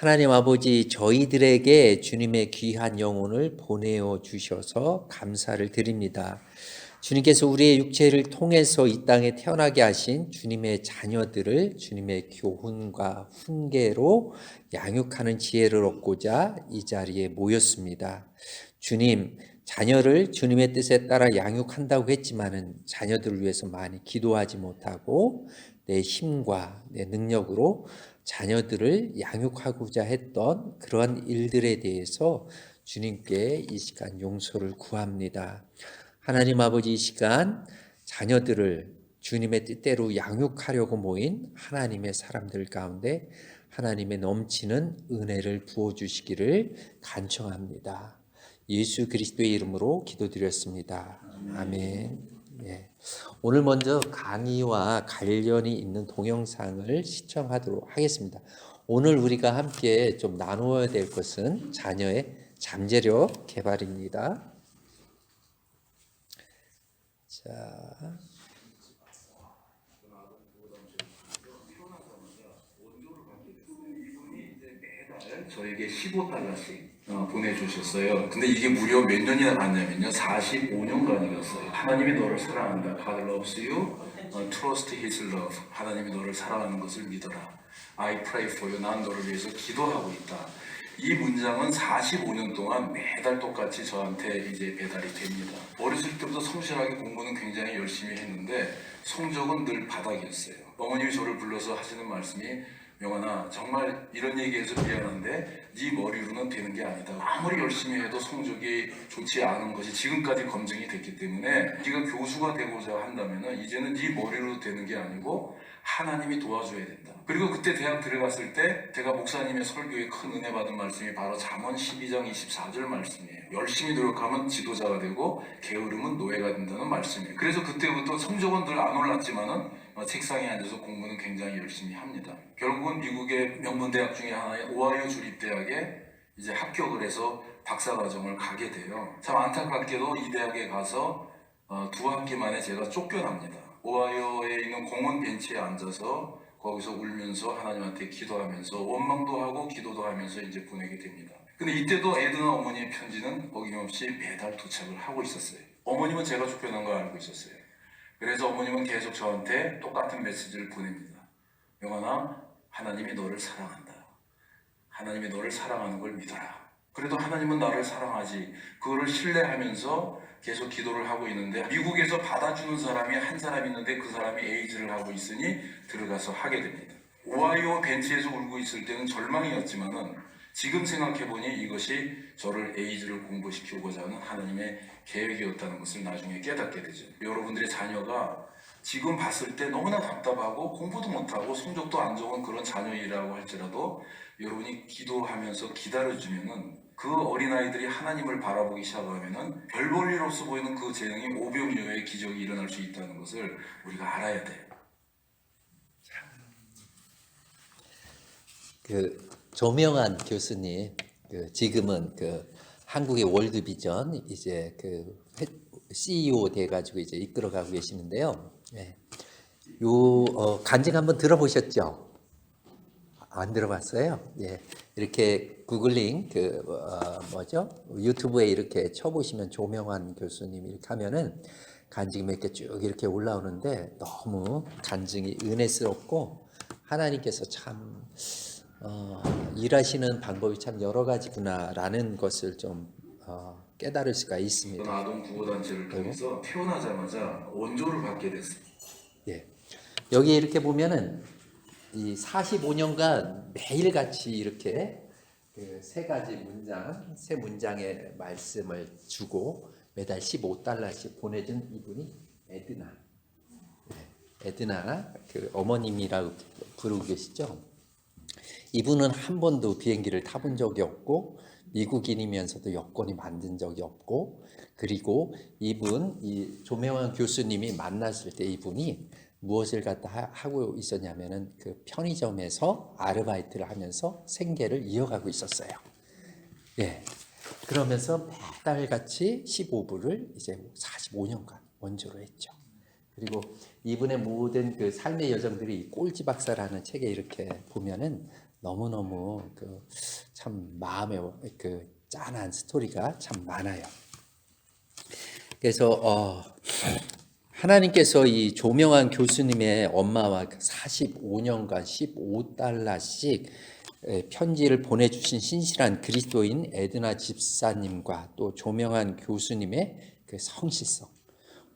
하나님 아버지, 저희들에게 주님의 귀한 영혼을 보내어 주셔서 감사를 드립니다. 주님께서 우리의 육체를 통해서 이 땅에 태어나게 하신 주님의 자녀들을 주님의 교훈과 훈계로 양육하는 지혜를 얻고자 이 자리에 모였습니다. 주님, 자녀를 주님의 뜻에 따라 양육한다고 했지만은 자녀들을 위해서 많이 기도하지 못하고 내 힘과 내 능력으로 자녀들을 양육하고자 했던 그러한 일들에 대해서 주님께 이 시간 용서를 구합니다. 하나님 아버지, 이 시간 자녀들을 주님의 뜻대로 양육하려고 모인 하나님의 사람들 가운데 하나님의 넘치는 은혜를 부어주시기를 간청합니다. 예수 그리스도의 이름으로 기도드렸습니다. 아멘. 네. 오늘 먼저 강의와 관련이 있는 동영상을 시청하도록 하겠습니다. 오늘 우리가 함께 좀 나누어야 될 것은 자녀의 잠재력 개발입니다. 자, 저에게 15달러씩 보내주셨어요. 근데 이게 무려 몇 년이나 갔냐면요, 45년간이었어요. 하나님이 너를 사랑한다. God loves you. Trust His love. 하나님이 너를 사랑하는 것을 믿어라. I pray for you. 난 너를 위해서 기도하고 있다. 이 문장은 45년 동안 매달 똑같이 저한테 이제 배달이 됩니다. 어렸을 때부터 성실하게 공부는 굉장히 열심히 했는데 성적은 늘 바닥이었어요. 어머님이 저를 불러서 하시는 말씀이, 명환아, 정말 이런 얘기해서 미안한데 네 머리로는 되는 게 아니다. 아무리 열심히 해도 성적이 좋지 않은 것이 지금까지 검증이 됐기 때문에 네가 교수가 되고자 한다면 이제는 네 머리로 되는 게 아니고 하나님이 도와줘야 된다. 그리고 그때 대학 들어갔을 때 제가 목사님의 설교에 큰 은혜 받은 말씀이 바로 잠언 12장 24절 말씀이에요. 열심히 노력하면 지도자가 되고 게으름은 노예가 된다는 말씀이에요. 그래서 그때부터 성적은 늘 안 올랐지만은 책상에 앉아서 공부는 굉장히 열심히 합니다. 결국은 미국의 명문대학 중에 하나인 오하이오 주립대학에 이제 합격을 해서 박사과정을 가게 돼요. 참 안타깝게도 이 대학에 가서 2학기 만에 제가 쫓겨납니다. 오하이오에 있는 공원 벤치에 앉아서 거기서 울면서 하나님한테 기도하면서 원망도 하고 기도도 하면서 이제 보내게 됩니다. 근데 이때도 에드나 어머니의 편지는 어김없이 매달 도착을 하고 있었어요. 어머님은 제가 쫓겨난 걸 알고 있었어요. 그래서 어머님은 계속 저한테 똑같은 메시지를 보냅니다. 명환아, 하나님이 너를 사랑한다. 하나님이 너를 사랑하는 걸 믿어라. 그래도 하나님은 나를 사랑하지. 그거를 신뢰하면서 계속 기도를 하고 있는데 미국에서 받아주는 사람이 한 사람 있는데 그 사람이 에이즈를 하고 있으니 들어가서 하게 됩니다. 오하이오 벤치에서 울고 있을 때는 절망이었지만은 지금 생각해보니 이것이 저를 에이즈를 공부시키고자 하는 하나님의 계획이었다는 것을 나중에 깨닫게 되죠. 여러분들의 자녀가 지금 봤을 때 너무나 답답하고 공부도 못하고 성적도 안 좋은 그런 자녀이라고 할지라도 여러분이 기도하면서 기다려주면은 그 어린아이들이 하나님을 바라보기 시작하면은 별 볼 일 없어 보이는 그 재능이 오병이어의 기적이 일어날 수 있다는 것을 우리가 알아야 돼요. 조명한 교수님, 지금은 한국의 월드비전 이제 CEO 돼가지고 이제 이끌어가고 계시는데요. 네. 간증 한번 들어보셨죠? 안 들어봤어요? 예. 이렇게 구글링 유튜브에 이렇게 쳐보시면 조명한 교수님 이렇게 하면은 간증이 몇 개 쭉 이렇게 올라오는데 너무 간증이 은혜스럽고 하나님께서 참 일하시는 방법이 참 여러 가지구나라는 것을 좀 깨달을 수가 있습니다. 아동 구호단체를 통해서 태어나자마자 원조를 받게 됐습니다. 예. 여기 이렇게 보면은 이 45년간 매일같이 이렇게 세 가지 문장, 세 문장의 말씀을 주고 매달 15달러씩 보내준 이분이 에드나. 에드나 어머님이라고 부르고 계시죠. 이분은 한 번도 비행기를 타본 적이 없고 미국인이면서도 여권이 만든 적이 없고, 그리고 이 조명환 교수님이 만났을 때 이분이 무엇을 갖다 하고 있었냐면은 편의점에서 아르바이트를 하면서 생계를 이어가고 있었어요. 예. 그러면서 매달 같이 15불을 이제 45년간 원조로 했죠. 그리고 이분의 모든 삶의 여정들이 꼴찌 박사라는 책에 이렇게 보면은 너무너무 참 마음에 짠한 스토리가 참 많아요. 그래서 하나님께서 이 조명한 교수님의 엄마와 45년간 15달러씩 편지를 보내주신 신실한 그리스도인 에드나 집사님과 또 조명한 교수님의 그 성실성,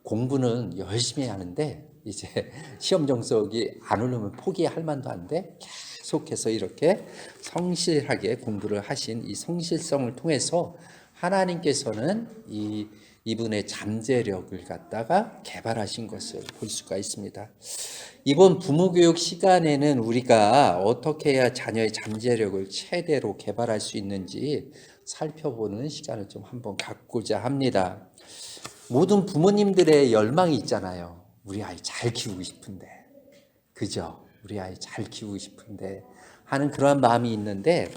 공부는 열심히 하는데 이제 시험 정석이 안 오르면 포기할 만도 한데 계속해서 이렇게 성실하게 공부를 하신 이 성실성을 통해서 하나님께서는 이분의 잠재력을 갖다가 개발하신 것을 볼 수가 있습니다. 이번 부모교육 시간에는 우리가 어떻게 해야 자녀의 잠재력을 최대로 개발할 수 있는지 살펴보는 시간을 좀 한번 갖고자 합니다. 모든 부모님들의 열망이 있잖아요. 우리 아이 잘 키우고 싶은데, 그죠? 우리 아이 잘 키우고 싶은데 하는 그러한 마음이 있는데,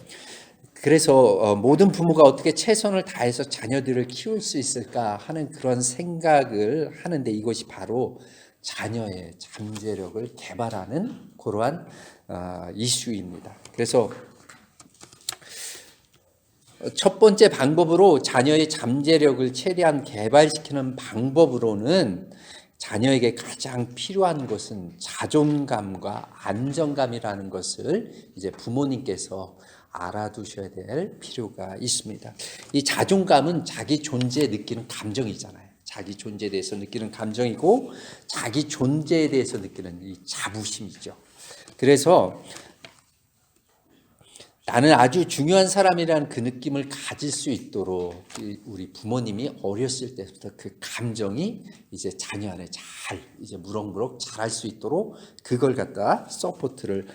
그래서 모든 부모가 어떻게 최선을 다해서 자녀들을 키울 수 있을까 하는 그런 생각을 하는데, 이것이 바로 자녀의 잠재력을 개발하는 그러한 이슈입니다. 그래서 첫 번째 방법으로 자녀의 잠재력을 최대한 개발시키는 방법으로는 자녀에게 가장 필요한 것은 자존감과 안정감이라는 것을 이제 부모님께서 알아두셔야 될 필요가 있습니다. 이 자존감은 자기 존재에 느끼는 감정이잖아요. 자기 존재에 대해서 느끼는 감정이고 자기 존재에 대해서 느끼는 이 자부심이죠. 그래서 나는 아주 중요한 사람이라는 그 느낌을 가질 수 있도록 우리 부모님이 어렸을 때부터 그 감정이 이제 자녀 안에 잘 이제 무럭무럭 자랄 수 있도록 그걸 갖다 서포트를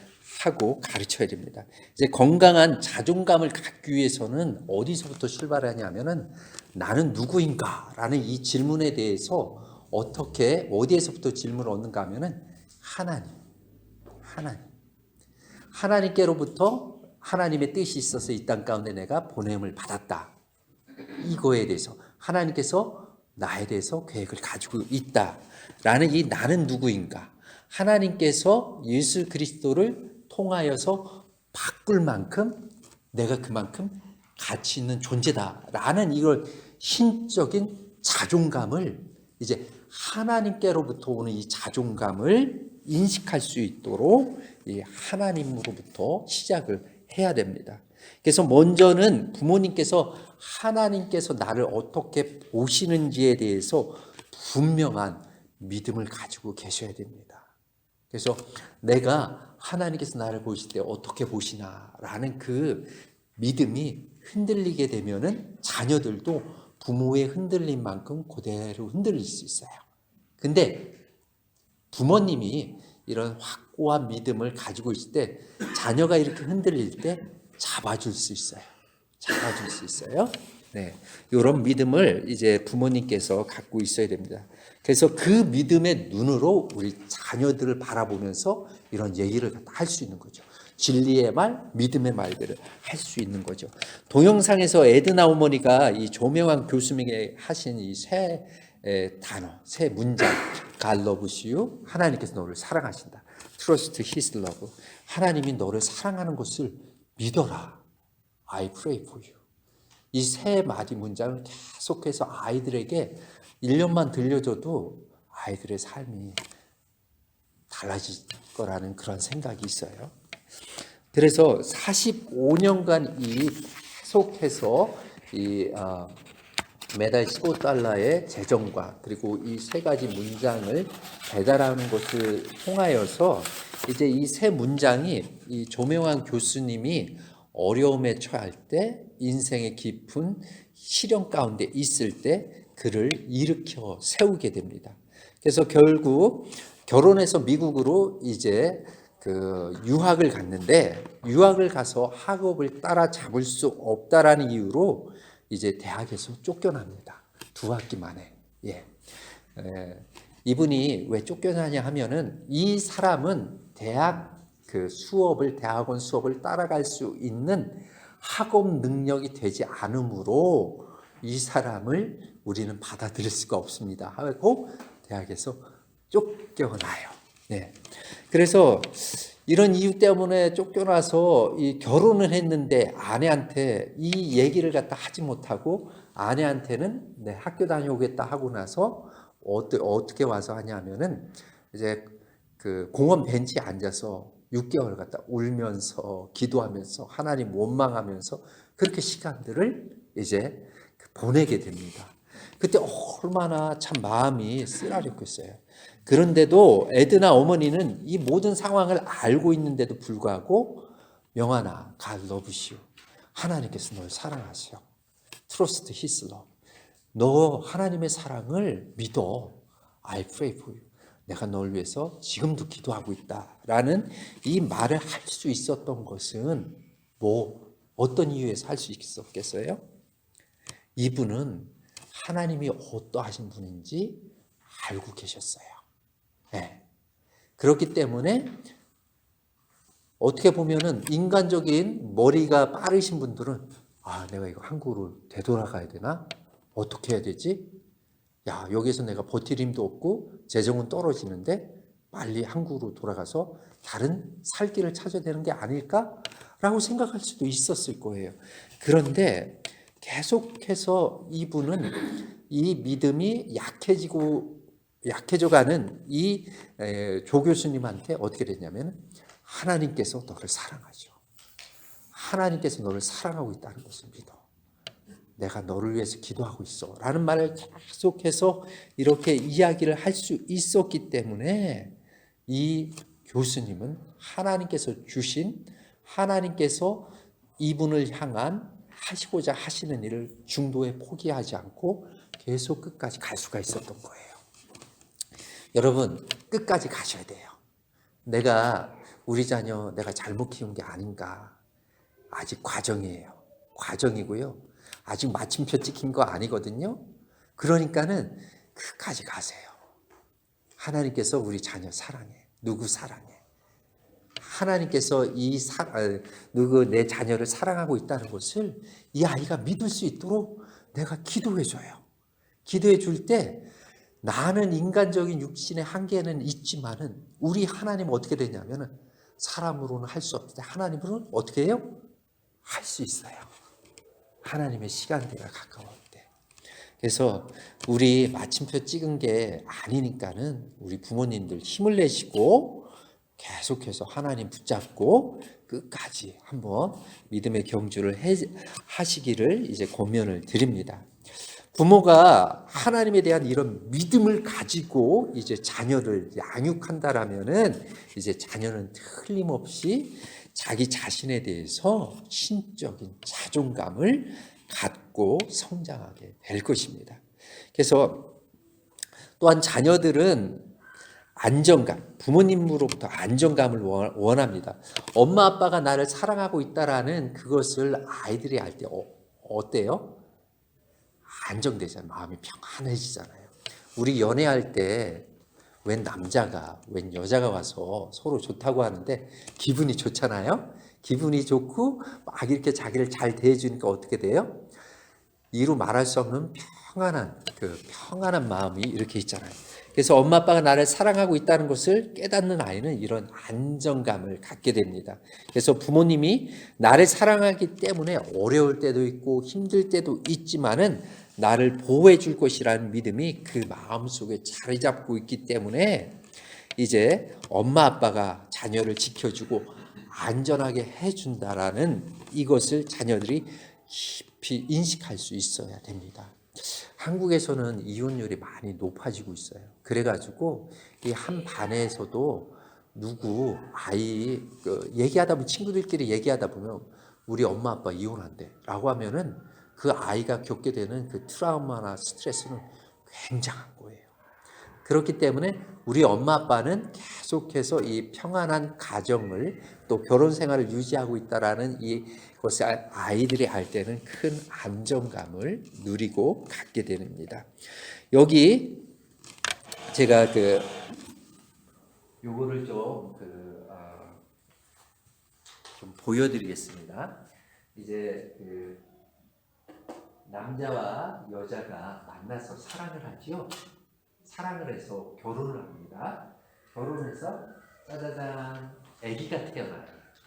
하고 가르쳐야 됩니다. 이제 건강한 자존감을 갖기 위해서는 어디서부터 출발하냐면은 나는 누구인가라는 이 질문에 대해서 어디에서부터 질문을 얻는가 하면은 하나님께로부터 하나님의 뜻이 있어서 이 땅 가운데 내가 보냄을 받았다. 이거에 대해서 하나님께서 나에 대해서 계획을 가지고 있다라는 이 나는 누구인가. 하나님께서 예수 그리스도를 통하여서 바꿀 만큼 내가 그만큼 가치 있는 존재다라는 이걸 신적인 자존감을 이제 하나님께로부터 오는 이 자존감을 인식할 수 있도록 이 하나님으로부터 시작을 해야 됩니다. 그래서 먼저는 부모님께서 하나님께서 나를 어떻게 보시는지에 대해서 분명한 믿음을 가지고 계셔야 됩니다. 그래서 내가 하나님께서 나를 보실 때 어떻게 보시나라는 그 믿음이 흔들리게 되면은 자녀들도 부모의 흔들린 만큼 그대로 흔들릴 수 있어요. 근데 부모님이 이런 확고한 믿음을 가지고 있을 때 자녀가 이렇게 흔들릴 때 잡아줄 수 있어요. 네, 이런 믿음을 이제 부모님께서 갖고 있어야 됩니다. 그래서 그 믿음의 눈으로 우리 자녀들을 바라보면서 이런 얘기를 할 수 있는 거죠. 진리의 말, 믿음의 말들을 할 수 있는 거죠. 동영상에서 에드나 어머니가 이 조명한 교수님에게 하신 이 세 단어, 세 문장, God loves you, 하나님께서 너를 사랑하신다. Trust His love, 하나님이 너를 사랑하는 것을 믿어라. I pray for you. 이 세 마디 문장을 계속해서 아이들에게 1년만 들려줘도 아이들의 삶이 달라질 거라는 그런 생각이 있어요. 그래서 45년간 계속해서 매달 15달러의 재정과 그리고 이 세 가지 문장을 배달하는 것을 통하여서 이제 이 세 문장이 이 조명한 교수님이 어려움에 처할 때, 인생의 깊은 시련 가운데 있을 때 그를 일으켜 세우게 됩니다. 그래서 결국 결혼해서 미국으로 이제 유학을 갔는데, 유학을 가서 학업을 따라잡을 수 없다라는 이유로 이제 대학에서 쫓겨납니다. 2학기 만에. 이분이 왜 쫓겨나냐 하면은 이 사람은 대학원 수업을 따라갈 수 있는 학업 능력이 되지 않으므로 이 사람을 우리는 받아들일 수가 없습니다 하고 대학에서 쫓겨나요. 그래서 이런 이유 때문에 쫓겨나서 이 결혼을 했는데 아내한테 이 얘기를 갖다 하지 못하고 아내한테는 내 학교 다녀오겠다 하고 나서 어떻게 와서 하냐면은 이제 그 공원 벤치에 앉아서 6개월 갖다 울면서 기도하면서 하나님 원망하면서 그렇게 시간들을 이제 보내게 됩니다. 그때 얼마나 참 마음이 쓰라렸겠어요. 그런데도 에드나 어머니는 이 모든 상황을 알고 있는데도 불구하고 명하나 God loves you. 하나님께서 널 사랑하세요. Trust His love. 너 하나님의 사랑을 믿어. I pray for you. 내가 널 위해서 지금도 기도하고 있다라는 이 말을 할 수 있었던 것은 어떤 이유에서 할 수 있었겠어요? 이분은 하나님이 어떠하신 분인지 알고 계셨어요. 네. 그렇기 때문에 어떻게 보면은 인간적인 머리가 빠르신 분들은 내가 이거 한국으로 되돌아가야 되나? 어떻게 해야 되지? 여기서 내가 버틸 힘도 없고 재정은 떨어지는데 빨리 한국으로 돌아가서 다른 살 길을 찾아야 되는 게 아닐까라고 생각할 수도 있었을 거예요. 그런데 계속해서 이분은 이 믿음이 약해져가는 이 조 교수님한테 어떻게 됐냐면 하나님께서 너를 사랑하죠. 하나님께서 너를 사랑하고 있다는 것을 믿어. 내가 너를 위해서 기도하고 있어 라는 말을 계속해서 이렇게 이야기를 할 수 있었기 때문에 이 교수님은 하나님께서 이분을 향한 하시고자 하시는 일을 중도에 포기하지 않고 계속 끝까지 갈 수가 있었던 거예요. 여러분, 끝까지 가셔야 돼요. 우리 자녀 내가 잘못 키운 게 아닌가. 아직 과정이고요. 아직 마침표 찍힌 거 아니거든요. 그러니까는 끝까지 가세요. 하나님께서 우리 자녀 사랑해. 누구 사랑해? 하나님께서 내 자녀를 사랑하고 있다는 것을 이 아이가 믿을 수 있도록 내가 기도해줘요. 기도해 줄 때 나는 인간적인 육신의 한계는 있지만은 우리 하나님은 어떻게 되냐면은 사람으로는 할 수 없는데 하나님으로는 어떻게 해요? 할 수 있어요. 하나님의 시간대가 가까울 때. 그래서 우리 마침표 찍은 게 아니니까는 우리 부모님들 힘을 내시고 계속해서 하나님 붙잡고 끝까지 한번 믿음의 경주를 하시기를 이제 권면을 드립니다. 부모가 하나님에 대한 이런 믿음을 가지고 이제 자녀를 양육한다라면은 이제 자녀는 틀림없이 자기 자신에 대해서 신적인 자존감을 갖고 성장하게 될 것입니다. 그래서 또한 자녀들은 부모님으로부터 안정감을 원합니다. 엄마 아빠가 나를 사랑하고 있다라는 그것을 아이들이 알 때 어때요? 안정되잖아요. 마음이 평안해지잖아요. 우리 연애할 때 웬 남자가 웬 여자가 와서 서로 좋다고 하는데 기분이 좋잖아요. 기분이 좋고 막 이렇게 자기를 잘 대해주니까 어떻게 돼요? 이루 말할 수 없는 평안한 마음이 이렇게 있잖아요. 그래서 엄마 아빠가 나를 사랑하고 있다는 것을 깨닫는 아이는 이런 안정감을 갖게 됩니다. 그래서 부모님이 나를 사랑하기 때문에 어려울 때도 있고 힘들 때도 있지만은 나를 보호해 줄 것이라는 믿음이 그 마음속에 자리 잡고 있기 때문에 이제 엄마 아빠가 자녀를 지켜주고 안전하게 해준다라는 이것을 자녀들이 깊이 인식할 수 있어야 됩니다. 한국에서는 이혼율이 많이 높아지고 있어요. 그래가지고 이 한 반에서도 얘기하다 보면 친구들끼리 얘기하다 보면 우리 엄마 아빠 이혼한대 라고 하면은 그 아이가 겪게 되는 그 트라우마나 스트레스는 굉장한 거예요. 그렇기 때문에 우리 엄마 아빠는 계속해서 이 평안한 가정을 또 결혼 생활을 유지하고 있다라는 이것을 아이들이 알 때는 큰 안정감을 누리고 갖게 됩니다. 여기 제가 요거를 좀 보여드리겠습니다. 이제 남자와 여자가 만나서 사랑을 하지요. 사랑을 해서 결혼을 합니다. 결혼해서 짜자잔 아기가 태어나요.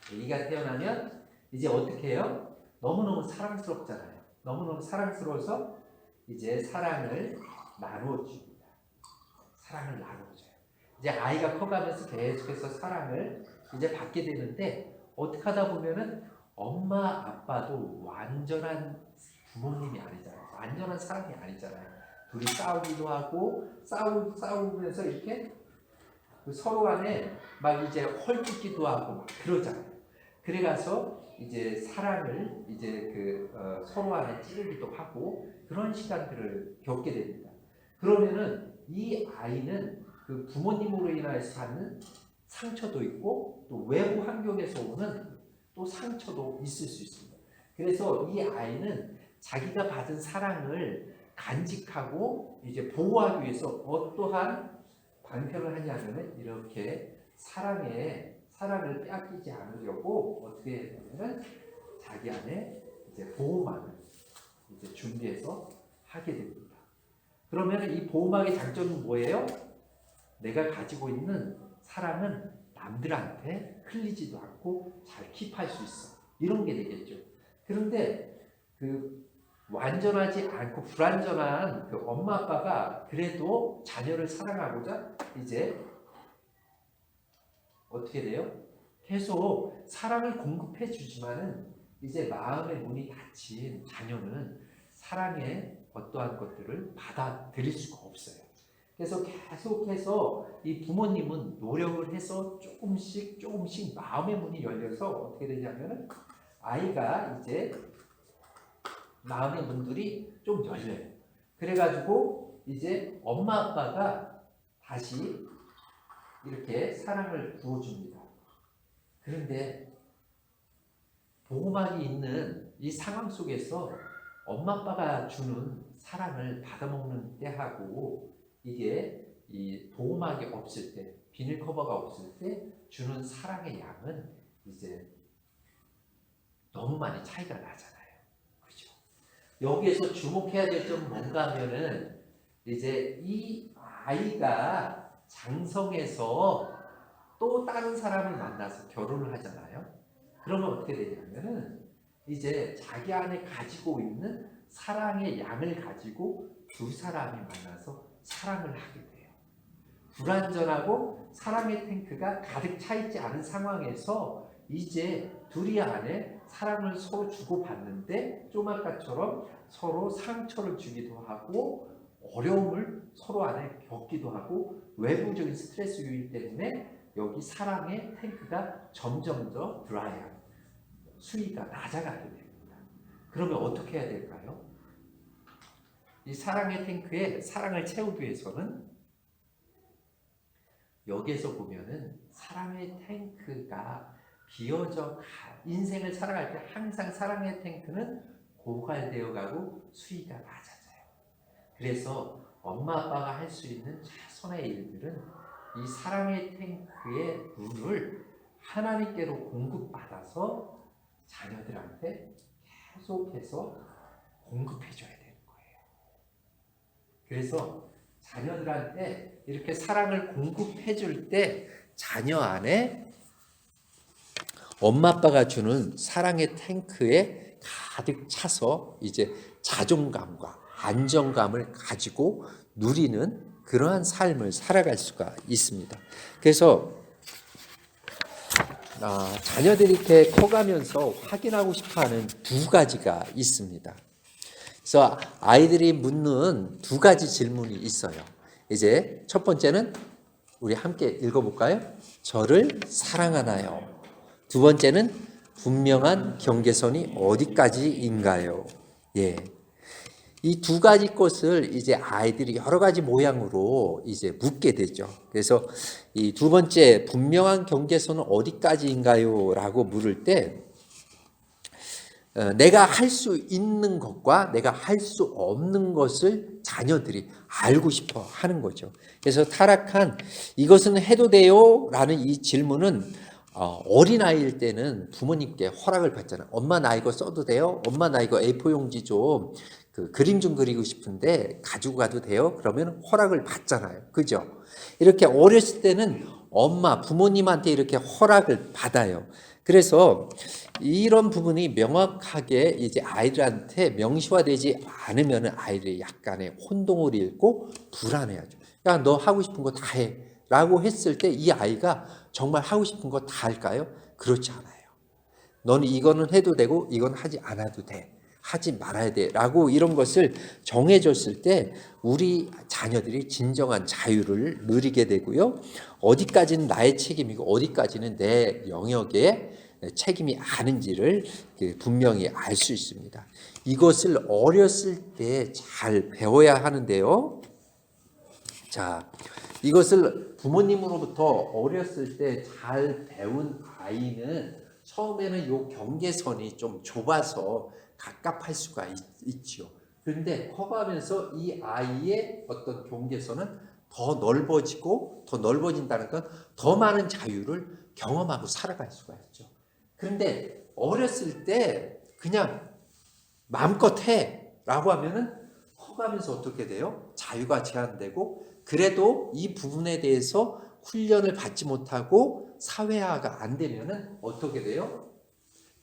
아기가 태어나면 이제 어떻게 해요? 너무너무 사랑스럽잖아요. 너무너무 사랑스러워서 이제 사랑을 나누어 줍니다. 사랑을 나누어줘요. 이제 아이가 커가면서 계속해서 사랑을 이제 받게 되는데 어떻게 하다 보면은 엄마 아빠도 완전한 부모님이 아니잖아요. 완전한 사람이 아니잖아요. 둘이 싸우기도 하고 싸우면서 이렇게 서로 간에 막 이제 헐뜯기도 하고 막 그러잖아요. 그래가서 이제 사랑을 이제 서로 안에 찌르기도 하고 그런 시간들을 겪게 됩니다. 그러면은 이 아이는 그 부모님으로 인해서 받는 상처도 있고 또 외부 환경에서 오는 또 상처도 있을 수 있습니다. 그래서 이 아이는 자기가 받은 사랑을 간직하고 이제 보호하기 위해서 어떠한 방편을 하냐면은 이렇게 사랑을 빼앗기지 않으려고 어떻게 하냐면 자기 안에 이제 보호막을 이제 준비해서 하게 됩니다. 그러면 이 보호막의 장점은 뭐예요? 내가 가지고 있는 사랑은 남들한테 흘리지도 않고 잘 킵할 수 있어. 이런 게 되겠죠. 그런데 완전하지 않고 불완전한 엄마 아빠가 그래도 자녀를 사랑하고자 이제 어떻게 돼요? 계속 사랑을 공급해 주지만은 이제 마음의 문이 닫힌 자녀는 사랑의 어떠한 것들을 받아들일 수가 없어요. 그래서 계속해서 이 부모님은 노력을 해서 조금씩 마음의 문이 열려서 어떻게 되냐면은 아이가 이제 마음의 문들이 좀 열려요. 그래가지고 이제 엄마 아빠가 다시 이렇게 사랑을 부어줍니다. 그런데 보호막이 있는 이 상황 속에서 엄마 아빠가 주는 사랑을 받아먹는 때하고 이게 이 보호막이 없을 때, 비닐 커버가 없을 때 주는 사랑의 양은 이제 너무 많이 차이가 나잖아요. 그렇죠? 여기에서 주목해야 될 점은 뭔가 하면은 이제 이 아이가 장성해서 또 다른 사람을 만나서 결혼을 하잖아요. 그러면 어떻게 되냐면은 이제 자기 안에 가지고 있는 사랑의 양을 가지고 두 사람이 만나서 사랑을 하게 돼요. 불완전하고 사랑의 탱크가 가득 차 있지 않은 상황에서 이제 둘이 안에 사랑을 서로 주고받는데 좀 아까처럼 서로 상처를 주기도 하고 어려움을 서로 안에 겪기도 하고 외부적인 스트레스 요인 때문에 여기 사랑의 탱크가 점점 더 드라이하고 수위가 낮아가게 됩니다. 그러면 어떻게 해야 될까요? 이 사랑의 탱크에 사랑을 채우기 위해서는 여기에서 보면은 사랑의 탱크가 비어져 인생을 살아갈 때 항상 사랑의 탱크는 고갈되어 가고 수위가 낮아져요. 그래서 엄마 아빠가 할 수 있는 최선의 일들은 이 사랑의 탱크의 물을 하나님께로 공급받아서 자녀들한테 계속해서 공급해줘야 되는 거예요. 그래서 자녀들한테 이렇게 사랑을 공급해줄 때 자녀 안에 엄마 아빠가 주는 사랑의 탱크에 가득 차서 이제 자존감과 안정감을 가지고 누리는 그러한 삶을 살아갈 수가 있습니다. 그래서 자녀들이 이렇게 커가면서 확인하고 싶어하는 두 가지가 있습니다. 그래서 아이들이 묻는 두 가지 질문이 있어요. 이제 첫 번째는 우리 함께 읽어볼까요? 저를 사랑하나요? 두 번째는 분명한 경계선이 어디까지인가요? 예. 이 두 가지 것을 이제 아이들이 여러 가지 모양으로 이제 묻게 되죠. 그래서 이 두 번째 분명한 경계선은 어디까지인가요? 라고 물을 때 내가 할 수 있는 것과 내가 할 수 없는 것을 자녀들이 알고 싶어 하는 거죠. 그래서 타락한 이것은 해도 돼요? 라는 이 질문은 어린아이일 때는 부모님께 허락을 받잖아요. 엄마 나 이거 써도 돼요? 엄마 나 이거 A4 용지 좀 그림 좀 그리고 싶은데 가지고 가도 돼요? 그러면 허락을 받잖아요. 그죠? 이렇게 어렸을 때는 엄마, 부모님한테 이렇게 허락을 받아요. 그래서 이런 부분이 명확하게 이제 아이들한테 명시화되지 않으면 아이들이 약간의 혼동을 잃고 불안해하죠. 야, 너 하고 싶은 거 다 해. 라고 했을 때 이 아이가 정말 하고 싶은 거 다 할까요? 그렇지 않아요. 너는 이거는 해도 되고 이건 하지 않아도 돼. 하지 말아야 돼. 라고 이런 것을 정해줬을 때 우리 자녀들이 진정한 자유를 누리게 되고요. 어디까지는 나의 책임이고 어디까지는 내 영역에 책임이 아는지를 분명히 알 수 있습니다. 이것을 어렸을 때 잘 배워야 하는데요. 자, 이것을 부모님으로부터 어렸을 때 잘 배운 아이는 처음에는 이 경계선이 좀 좁아서 갑갑할 수가 있지요. 그런데 커가면서 이 아이의 어떤 경계선은 더 넓어지고 더 넓어진다는 건 더 많은 자유를 경험하고 살아갈 수가 있죠. 그런데 어렸을 때 그냥 마음껏 해 라고 하면은 커가면서 어떻게 돼요? 자유가 제한되고 그래도 이 부분에 대해서 훈련을 받지 못하고 사회화가 안 되면은 어떻게 돼요?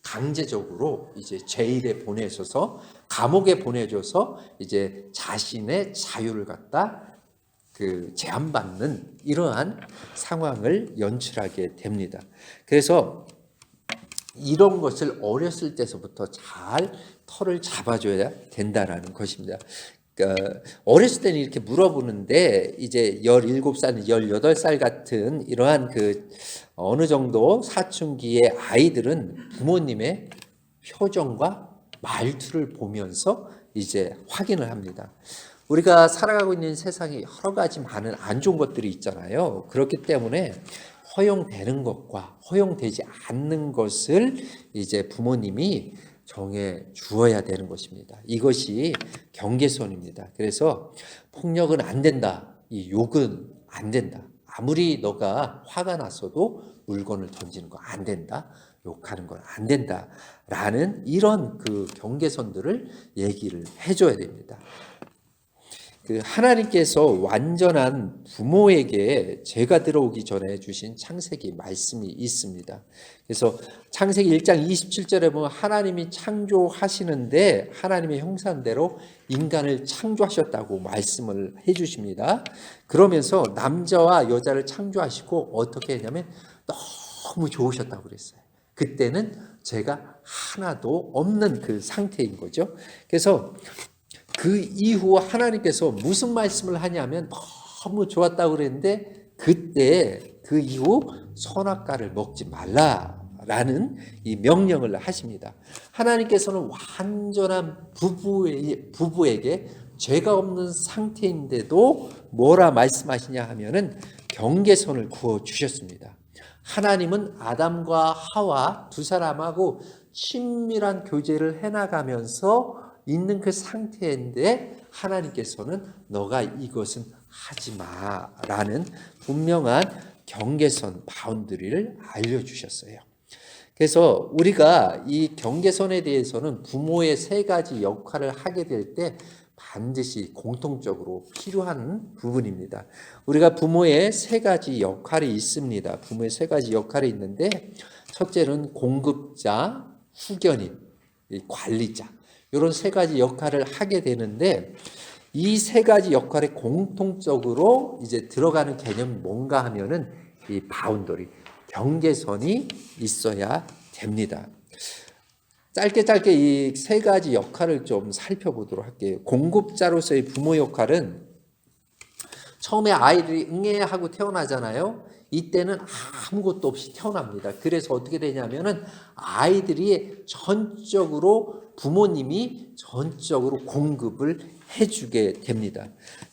강제적으로 이제 제일에 보내줘서 감옥에 보내줘서 이제 자신의 자유를 갖다 제한받는 이러한 상황을 연출하게 됩니다. 그래서 이런 것을 어렸을 때서부터 잘 털을 잡아줘야 된다라는 것입니다. 그러니까 어렸을 때는 이렇게 물어보는데 이제 17살, 18살 같은 이러한 어느 정도 사춘기의 아이들은 부모님의 표정과 말투를 보면서 이제 확인을 합니다. 우리가 살아가고 있는 세상에 여러 가지 많은 안 좋은 것들이 있잖아요. 그렇기 때문에 허용되는 것과 허용되지 않는 것을 이제 부모님이 정해 주어야 되는 것입니다. 이것이 경계선입니다. 그래서 폭력은 안 된다. 이 욕은 안 된다. 아무리 너가 화가 났어도 물건을 던지는 거 안 된다. 욕하는 건 안 된다. 라는 이런 경계선들을 얘기를 해줘야 됩니다. 하나님께서 완전한 부모에게 죄가 들어오기 전에 주신 창세기 말씀이 있습니다. 그래서 창세기 1장 27절에 보면 하나님이 창조하시는데 하나님의 형상대로 인간을 창조하셨다고 말씀을 해주십니다. 그러면서 남자와 여자를 창조하시고 어떻게 했냐면 너무 좋으셨다고 그랬어요. 그때는 죄가 하나도 없는 그 상태인 거죠. 그래서 그 이후 하나님께서 무슨 말씀을 하냐면 너무 좋았다고 그랬는데 그때 그 이후 선악과를 먹지 말라라는 이 명령을 하십니다. 하나님께서는 완전한 부부에게 죄가 없는 상태인데도 뭐라 말씀하시냐 하면은 경계선을 그어 주셨습니다. 하나님은 아담과 하와 두 사람하고 친밀한 교제를 해나가면서 있는 그 상태인데 하나님께서는 너가 이것은 하지 마라는 분명한 경계선 바운더리를 알려주셨어요. 그래서 우리가 이 경계선에 대해서는 부모의 세 가지 역할을 하게 될 때 반드시 공통적으로 필요한 부분입니다. 우리가 부모의 세 가지 역할이 있습니다. 부모의 세 가지 역할이 있는데 첫째는 공급자, 후견인, 관리자 이런 세 가지 역할을 하게 되는데 이 세 가지 역할에 공통적으로 이제 들어가는 개념이 뭔가 하면은 이 바운더리, 경계선이 있어야 됩니다. 짧게 이 세 가지 역할을 좀 살펴보도록 할게요. 공급자로서의 부모 역할은 처음에 아이들이 응애하고 태어나잖아요. 이때는 아무것도 없이 태어납니다. 그래서 어떻게 되냐면은 아이들이 전적으로 부모님이 전적으로 공급을 해주게 됩니다.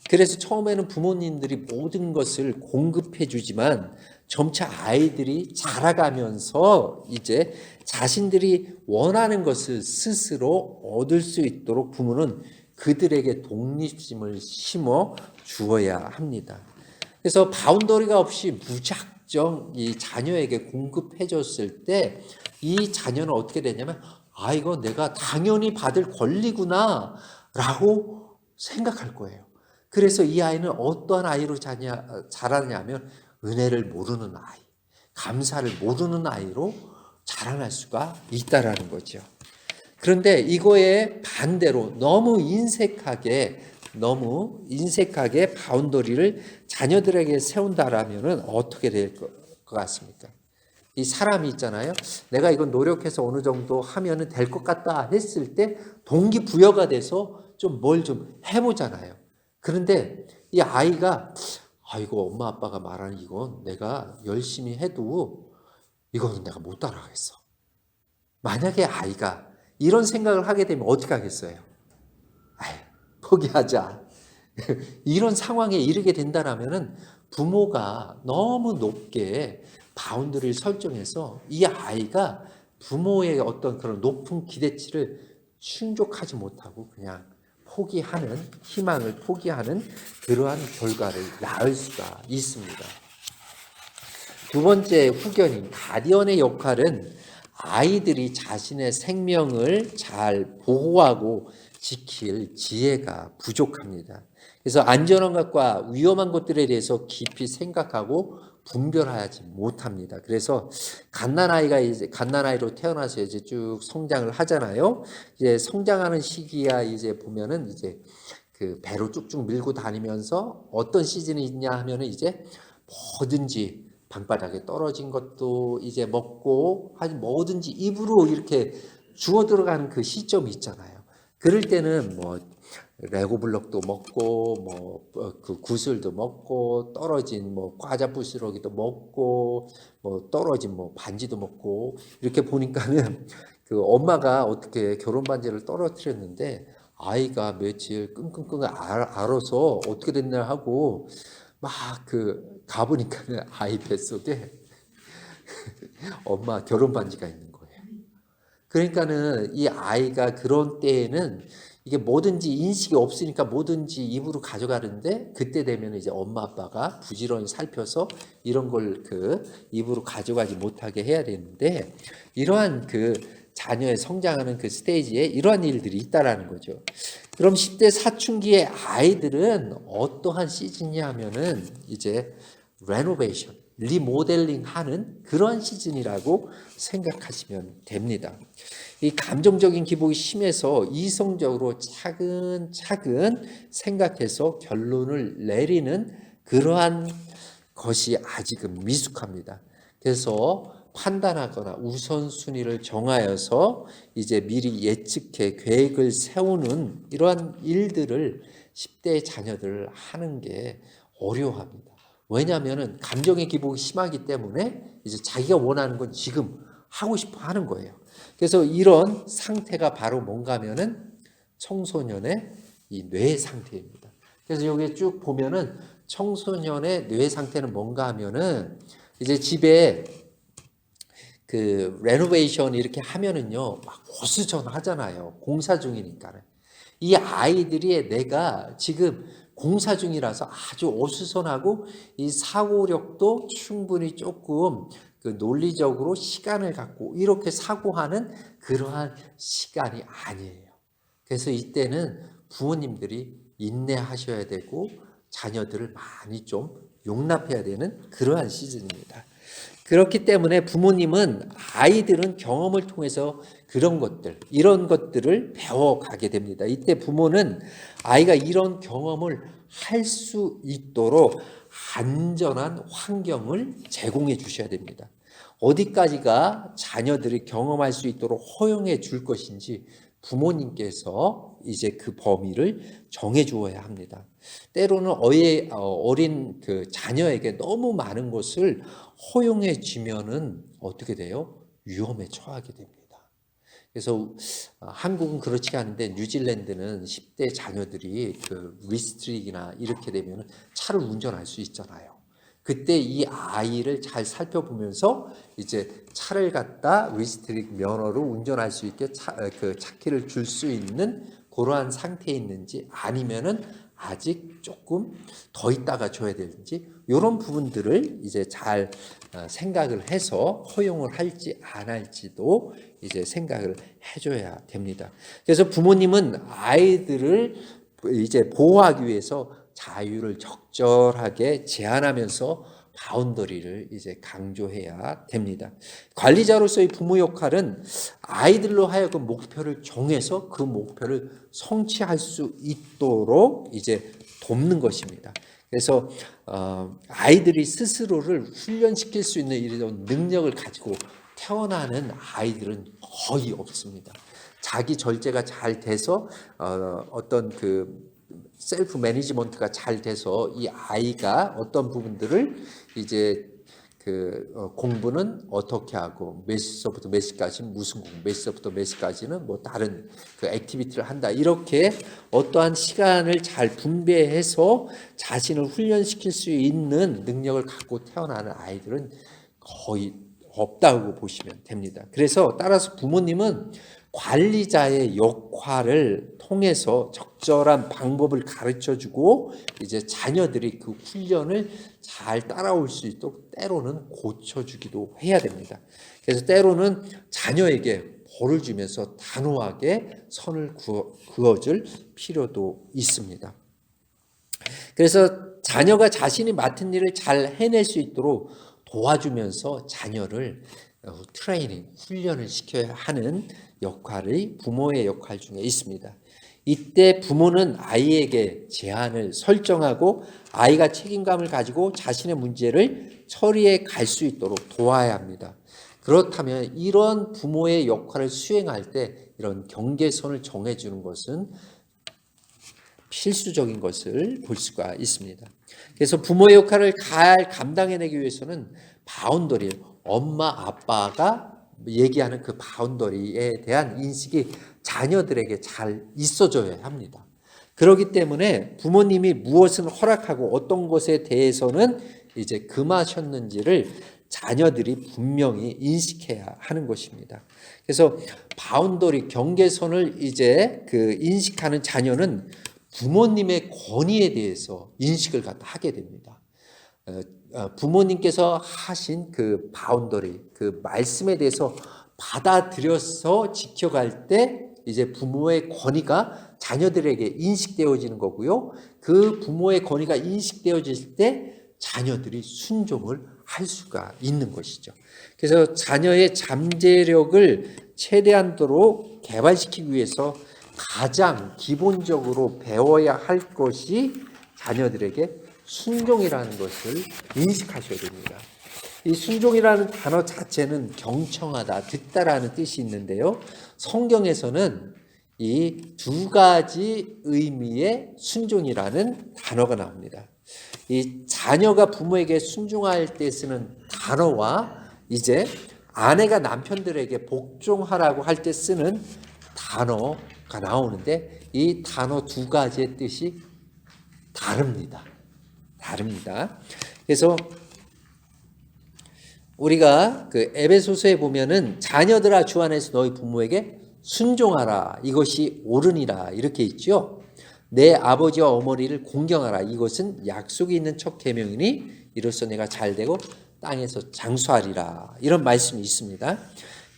그래서 처음에는 부모님들이 모든 것을 공급해 주지만 점차 아이들이 자라가면서 이제 자신들이 원하는 것을 스스로 얻을 수 있도록 부모는 그들에게 독립심을 심어 주어야 합니다. 그래서 바운더리가 없이 무작정 이 자녀에게 공급해 줬을 때 이 자녀는 어떻게 되냐면 이거 내가 당연히 받을 권리구나 라고 생각할 거예요. 그래서 이 아이는 어떠한 아이로 자라냐면 은혜를 모르는 아이, 감사를 모르는 아이로 자라날 수가 있다라는 거죠. 그런데 이거에 반대로 너무 인색하게 바운더리를 자녀들에게 세운다라면은 어떻게 될 것 같습니까? 이 사람이 있잖아요. 내가 이건 노력해서 어느 정도 하면은 될 것 같다 했을 때 동기부여가 돼서 좀 뭘 좀 해보잖아요. 그런데 이 아이가 이거 엄마 아빠가 말하는 이건 내가 열심히 해도 이거는 내가 못 따라가겠어. 만약에 아이가 이런 생각을 하게 되면 어떻게 하겠어요? 포기하자. 이런 상황에 이르게 된다라면은 부모가 너무 높게 바운드리를 설정해서 이 아이가 부모의 어떤 그런 높은 기대치를 충족하지 못하고 그냥 포기하는, 희망을 포기하는 그러한 결과를 낳을 수가 있습니다. 두 번째 후견인 가디언의 역할은 아이들이 자신의 생명을 잘 보호하고 지킬 지혜가 부족합니다. 그래서 안전한 것과 위험한 것들에 대해서 깊이 생각하고 분별하지 못합니다. 그래서 갓난아이로 태어나서 이제 쭉 성장을 하잖아요. 이제 성장하는 시기야 이제 보면은 이제 그 배로 쭉쭉 밀고 다니면서 어떤 시즌이 있냐 하면은 이제 뭐든지 방바닥에 떨어진 것도 이제 먹고 뭐든지 입으로 이렇게 주워 들어가는 그 시점이 있잖아요. 그럴 때는 뭐 레고 블럭도 먹고 뭐 그 구슬도 먹고 떨어진 뭐 과자 부스러기도 먹고 뭐 떨어진 뭐 반지도 먹고 이렇게 보니까는 그 엄마가 어떻게 결혼 반지를 떨어뜨렸는데 아이가 며칠 끙끙끙 앓아서 어떻게 됐나 하고 막 그 가보니까는 아이 뱃속에 엄마 결혼 반지가 있는 거예요. 그러니까는 이 아이가 그런 때에는 이게 뭐든지 인식이 없으니까 뭐든지 입으로 가져가는데 그때 되면 이제 엄마 아빠가 부지런히 살펴서 이런 걸 그 입으로 가져가지 못하게 해야 되는데 이러한 그 자녀의 성장하는 그 스테이지에 이러한 일들이 있다라는 거죠. 그럼 10대 사춘기의 아이들은 어떠한 시즌이 하면은 이제 레노베이션, 리모델링 하는 그러한 시즌이라고 생각하시면 됩니다. 이 감정적인 기복이 심해서 이성적으로 차근차근 생각해서 결론을 내리는 그러한 것이 아직은 미숙합니다. 그래서 판단하거나 우선순위를 정하여서 이제 미리 예측해 계획을 세우는 이러한 일들을 10대 자녀들 하는 게 어려워합니다. 왜냐하면 감정의 기복이 심하기 때문에 이제 자기가 원하는 건 지금 하고 싶어 하는 거예요. 그래서 이런 상태가 바로 뭔가 하면은 청소년의 이 뇌 상태입니다. 그래서 여기 쭉 보면은 청소년의 뇌 상태는 뭔가 하면은 이제 집에 그 레노베이션 이렇게 하면은요 막 어수선하잖아요. 공사 중이니까는. 이 아이들이 내가 지금 공사 중이라서 아주 어수선하고 이 사고력도 충분히 조금 그 논리적으로 시간을 갖고 이렇게 사고하는 그러한 시간이 아니에요. 그래서 이때는 부모님들이 인내하셔야 되고 자녀들을 많이 좀 용납해야 되는 그러한 시즌입니다. 그렇기 때문에 부모님은 아이들은 경험을 통해서 그런 것들, 이런 것들을 배워가게 됩니다. 이때 부모는 아이가 이런 경험을 할 수 있도록 안전한 환경을 제공해 주셔야 됩니다. 어디까지가 자녀들이 경험할 수 있도록 허용해 줄 것인지 부모님께서 이제 그 범위를 정해 주어야 합니다. 때로는 어린 그 자녀에게 너무 많은 것을 허용해 주면은 어떻게 돼요? 위험에 처하게 됩니다. 그래서 한국은 그렇지 않은데 뉴질랜드는 10대 자녀들이 그 리스트릭이나 이렇게 되면 차를 운전할 수 있잖아요. 그때 이 아이를 잘 살펴보면서 이제 차를 갖다 리스트릭 면허로 운전할 수 있게 그 차키를 줄 수 있는 그러한 상태에 있는지 아니면은 아직 조금 더 있다가 줘야 되는지 이런 부분들을 이제 잘 생각을 해서 허용을 할지 안 할지도 이제 생각을 해줘야 됩니다. 그래서 부모님은 아이들을 이제 보호하기 위해서 자유를 적절하게 제한하면서 바운더리를 이제 강조해야 됩니다. 관리자로서의 부모 역할은 아이들로 하여금 목표를 정해서 그 목표를 성취할 수 있도록 이제 돕는 것입니다. 그래서 아이들이 스스로를 훈련시킬 수 있는 이런 능력을 가지고 태어나는 아이들은 거의 없습니다. 자기 절제가 잘 돼서 어떤 그 셀프 매니지먼트가 잘 돼서 이 아이가 어떤 부분들을 이제 공부는 어떻게 하고 몇 시서부터 몇 시까지는 무슨 공부, 몇 시서부터 몇 시까지는 뭐 다른 그 액티비티를 한다. 이렇게 어떠한 시간을 잘 분배해서 자신을 훈련시킬 수 있는 능력을 갖고 태어나는 아이들은 거의 없다고 보시면 됩니다. 그래서 따라서 부모님은 관리자의 역할을 통해서 적절한 방법을 가르쳐주고 이제 자녀들이 그 훈련을 잘 따라올 수 있도록 때로는 고쳐주기도 해야 됩니다. 그래서 때로는 자녀에게 벌을 주면서 단호하게 선을 그어줄 필요도 있습니다. 그래서 자녀가 자신이 맡은 일을 잘 해낼 수 있도록 도와주면서 자녀를 트레이닝, 훈련을 시켜야 하는 역할이 부모의 역할 중에 있습니다. 이때 부모는 아이에게 제한을 설정하고 아이가 책임감을 가지고 자신의 문제를 처리해 갈 수 있도록 도와야 합니다. 그렇다면 이런 부모의 역할을 수행할 때 이런 경계선을 정해주는 것은 필수적인 것을 볼 수가 있습니다. 그래서 부모의 역할을 잘 감당해내기 위해서는 바운더리, 엄마 아빠가 얘기하는 그 바운더리에 대한 인식이 자녀들에게 잘 있어줘야 합니다. 그렇기 때문에 부모님이 무엇을 허락하고 어떤 것에 대해서는 이제 금하셨는지를 자녀들이 분명히 인식해야 하는 것입니다. 그래서 바운더리, 경계선을 이제 인식하는 자녀는 부모님의 권위에 대해서 인식을 갖다 하게 됩니다. 부모님께서 하신 그 바운더리, 그 말씀에 대해서 받아들여서 지켜갈 때 이제 부모의 권위가 자녀들에게 인식되어지는 거고요. 그 부모의 권위가 인식되어질 때 자녀들이 순종을 할 수가 있는 것이죠. 그래서 자녀의 잠재력을 최대한도로 개발시키기 위해서 가장 기본적으로 배워야 할 것이 자녀들에게 순종이라는 것을 인식하셔야 됩니다. 이 순종이라는 단어 자체는 경청하다, 듣다라는 뜻이 있는데요. 성경에서는 이 두 가지 의미의 순종이라는 단어가 나옵니다. 이 자녀가 부모에게 순종할 때 쓰는 단어와 이제 아내가 남편들에게 복종하라고 할 때 쓰는 단어가 나오는데 이 단어 두 가지의 뜻이 다릅니다. 그래서 우리가 그 에베소서에 보면은 자녀들아 주 안에서 너희 부모에게 순종하라 이것이 옳으니라 이렇게 있죠. 내 아버지와 어머니를 공경하라 이것은 약속이 있는 첫 계명이니 이로써 내가 잘되고 땅에서 장수하리라 이런 말씀이 있습니다.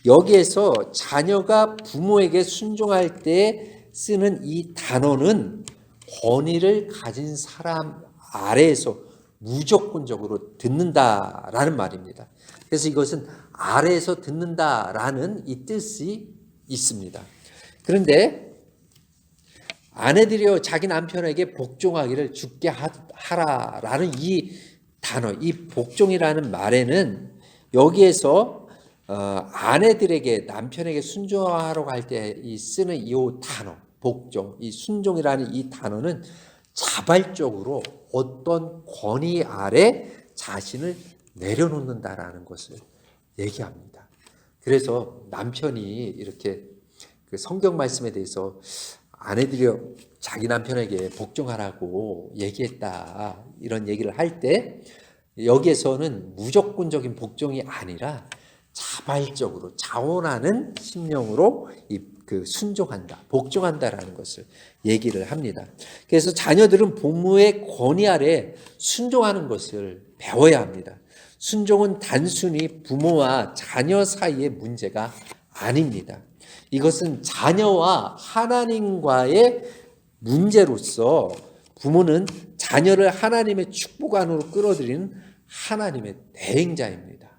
여기에서 자녀가 부모에게 순종할 때 쓰는 이 단어는 권위를 가진 사람 아래에서 무조건적으로 듣는다라는 말입니다. 그래서 이것은 아래에서 듣는다라는 이 뜻이 있습니다. 그런데 아내들이여 자기 남편에게 복종하기를 주께 하라라는 이 단어, 이 복종이라는 말에는 여기에서 아내들에게 남편에게 순종하라고 할 때 쓰는 이 단어, 복종, 이 순종이라는 이 단어는 자발적으로 어떤 권위 아래 자신을 내려놓는다라는 것을 얘기합니다. 그래서 남편이 이렇게 그 성경 말씀에 대해서 아내들이 자기 남편에게 복종하라고 얘기했다 이런 얘기를 할 때 여기에서는 무조건적인 복종이 아니라 자발적으로 자원하는 심령으로 순종한다, 복종한다라는 것을 얘기를 합니다. 그래서 자녀들은 부모의 권위 아래 순종하는 것을 배워야 합니다. 순종은 단순히 부모와 자녀 사이의 문제가 아닙니다. 이것은 자녀와 하나님과의 문제로서 부모는 자녀를 하나님의 축복 안으로 끌어들이는 하나님의 대행자입니다.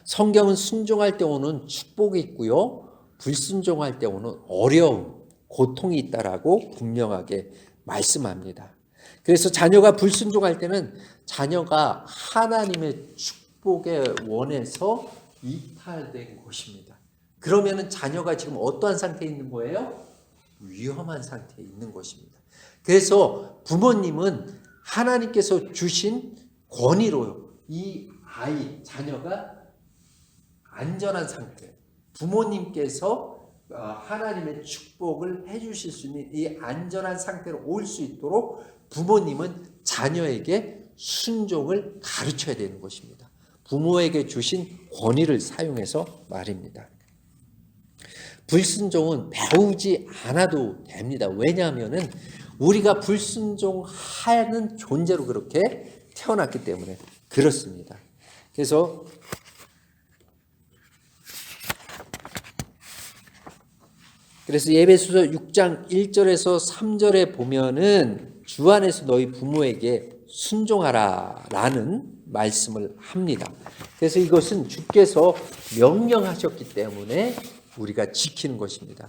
성경은 순종할 때 오는 축복이 있고요, 불순종할 때 오는 어려움, 고통이 있다라고 분명하게 말씀합니다. 그래서 자녀가 불순종할 때는 자녀가 하나님의 축복에 원해서 이탈된 것입니다. 그러면은 자녀가 지금 어떠한 상태에 있는 거예요? 위험한 상태에 있는 것입니다. 그래서 부모님은 하나님께서 주신 권위로 이 아이, 자녀가 안전한 상태, 부모님께서 하나님의 축복을 해주실 수 있는 이 안전한 상태로 올 수 있도록 부모님은 자녀에게 순종을 가르쳐야 되는 것입니다. 부모에게 주신 권위를 사용해서 말입니다. 불순종은 배우지 않아도 됩니다. 왜냐하면 우리가 불순종하는 존재로 그렇게 태어났기 때문에 그렇습니다. 그래서 에베소서 6장 1절에서 3절에 보면은 주 안에서 너희 부모에게 순종하라 라는 말씀을 합니다. 그래서 이것은 주께서 명령하셨기 때문에 우리가 지키는 것입니다.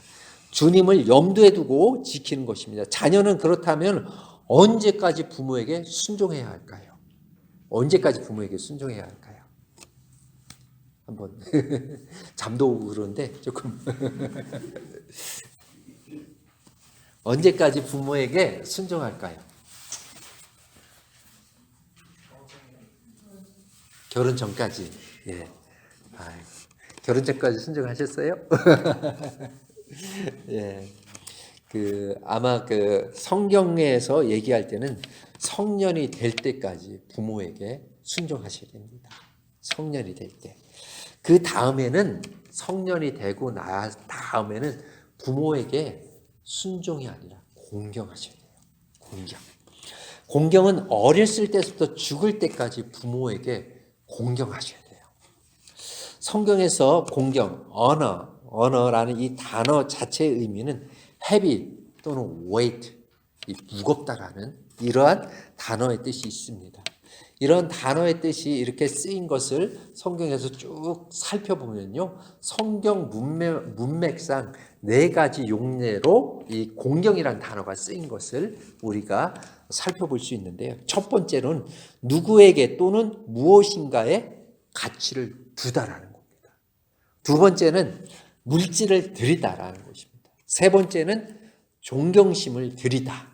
주님을 염두에 두고 지키는 것입니다. 자녀는 그렇다면 언제까지 부모에게 순종해야 할까요? 언제까지 부모에게 순종해야 할까요? 한번 잠도 오고 그런데 조금 언제까지 부모에게 순종할까요? 결혼 전까지. 예. 결혼 전까지 순종하셨어요? 예. 아마 성경에서 얘기할 때는 성년이 될 때까지 부모에게 순종하셔야 됩니다. 성년이 될 때. 그 다음에는 성년이 되고 다음에는 부모에게 순종이 아니라 공경하셔야 돼요. 공경은 어렸을 때부터 죽을 때까지 부모에게 공경하셔야 돼요. 성경에서 공경, 언어라는 이 단어 자체의 의미는 heavy 또는 weight, 무겁다라는 이러한 단어의 뜻이 있습니다. 이런 단어의 뜻이 이렇게 쓰인 것을 성경에서 쭉 살펴보면요, 성경 문맥상 4가지 용례로 이 공경이라는 단어가 쓰인 것을 우리가 살펴볼 수 있는데요. 첫 번째는 누구에게 또는 무엇인가에 가치를 두다라는 겁니다. 두 번째는 물질을 드리다라는 것입니다. 세 번째는 존경심을 드리다.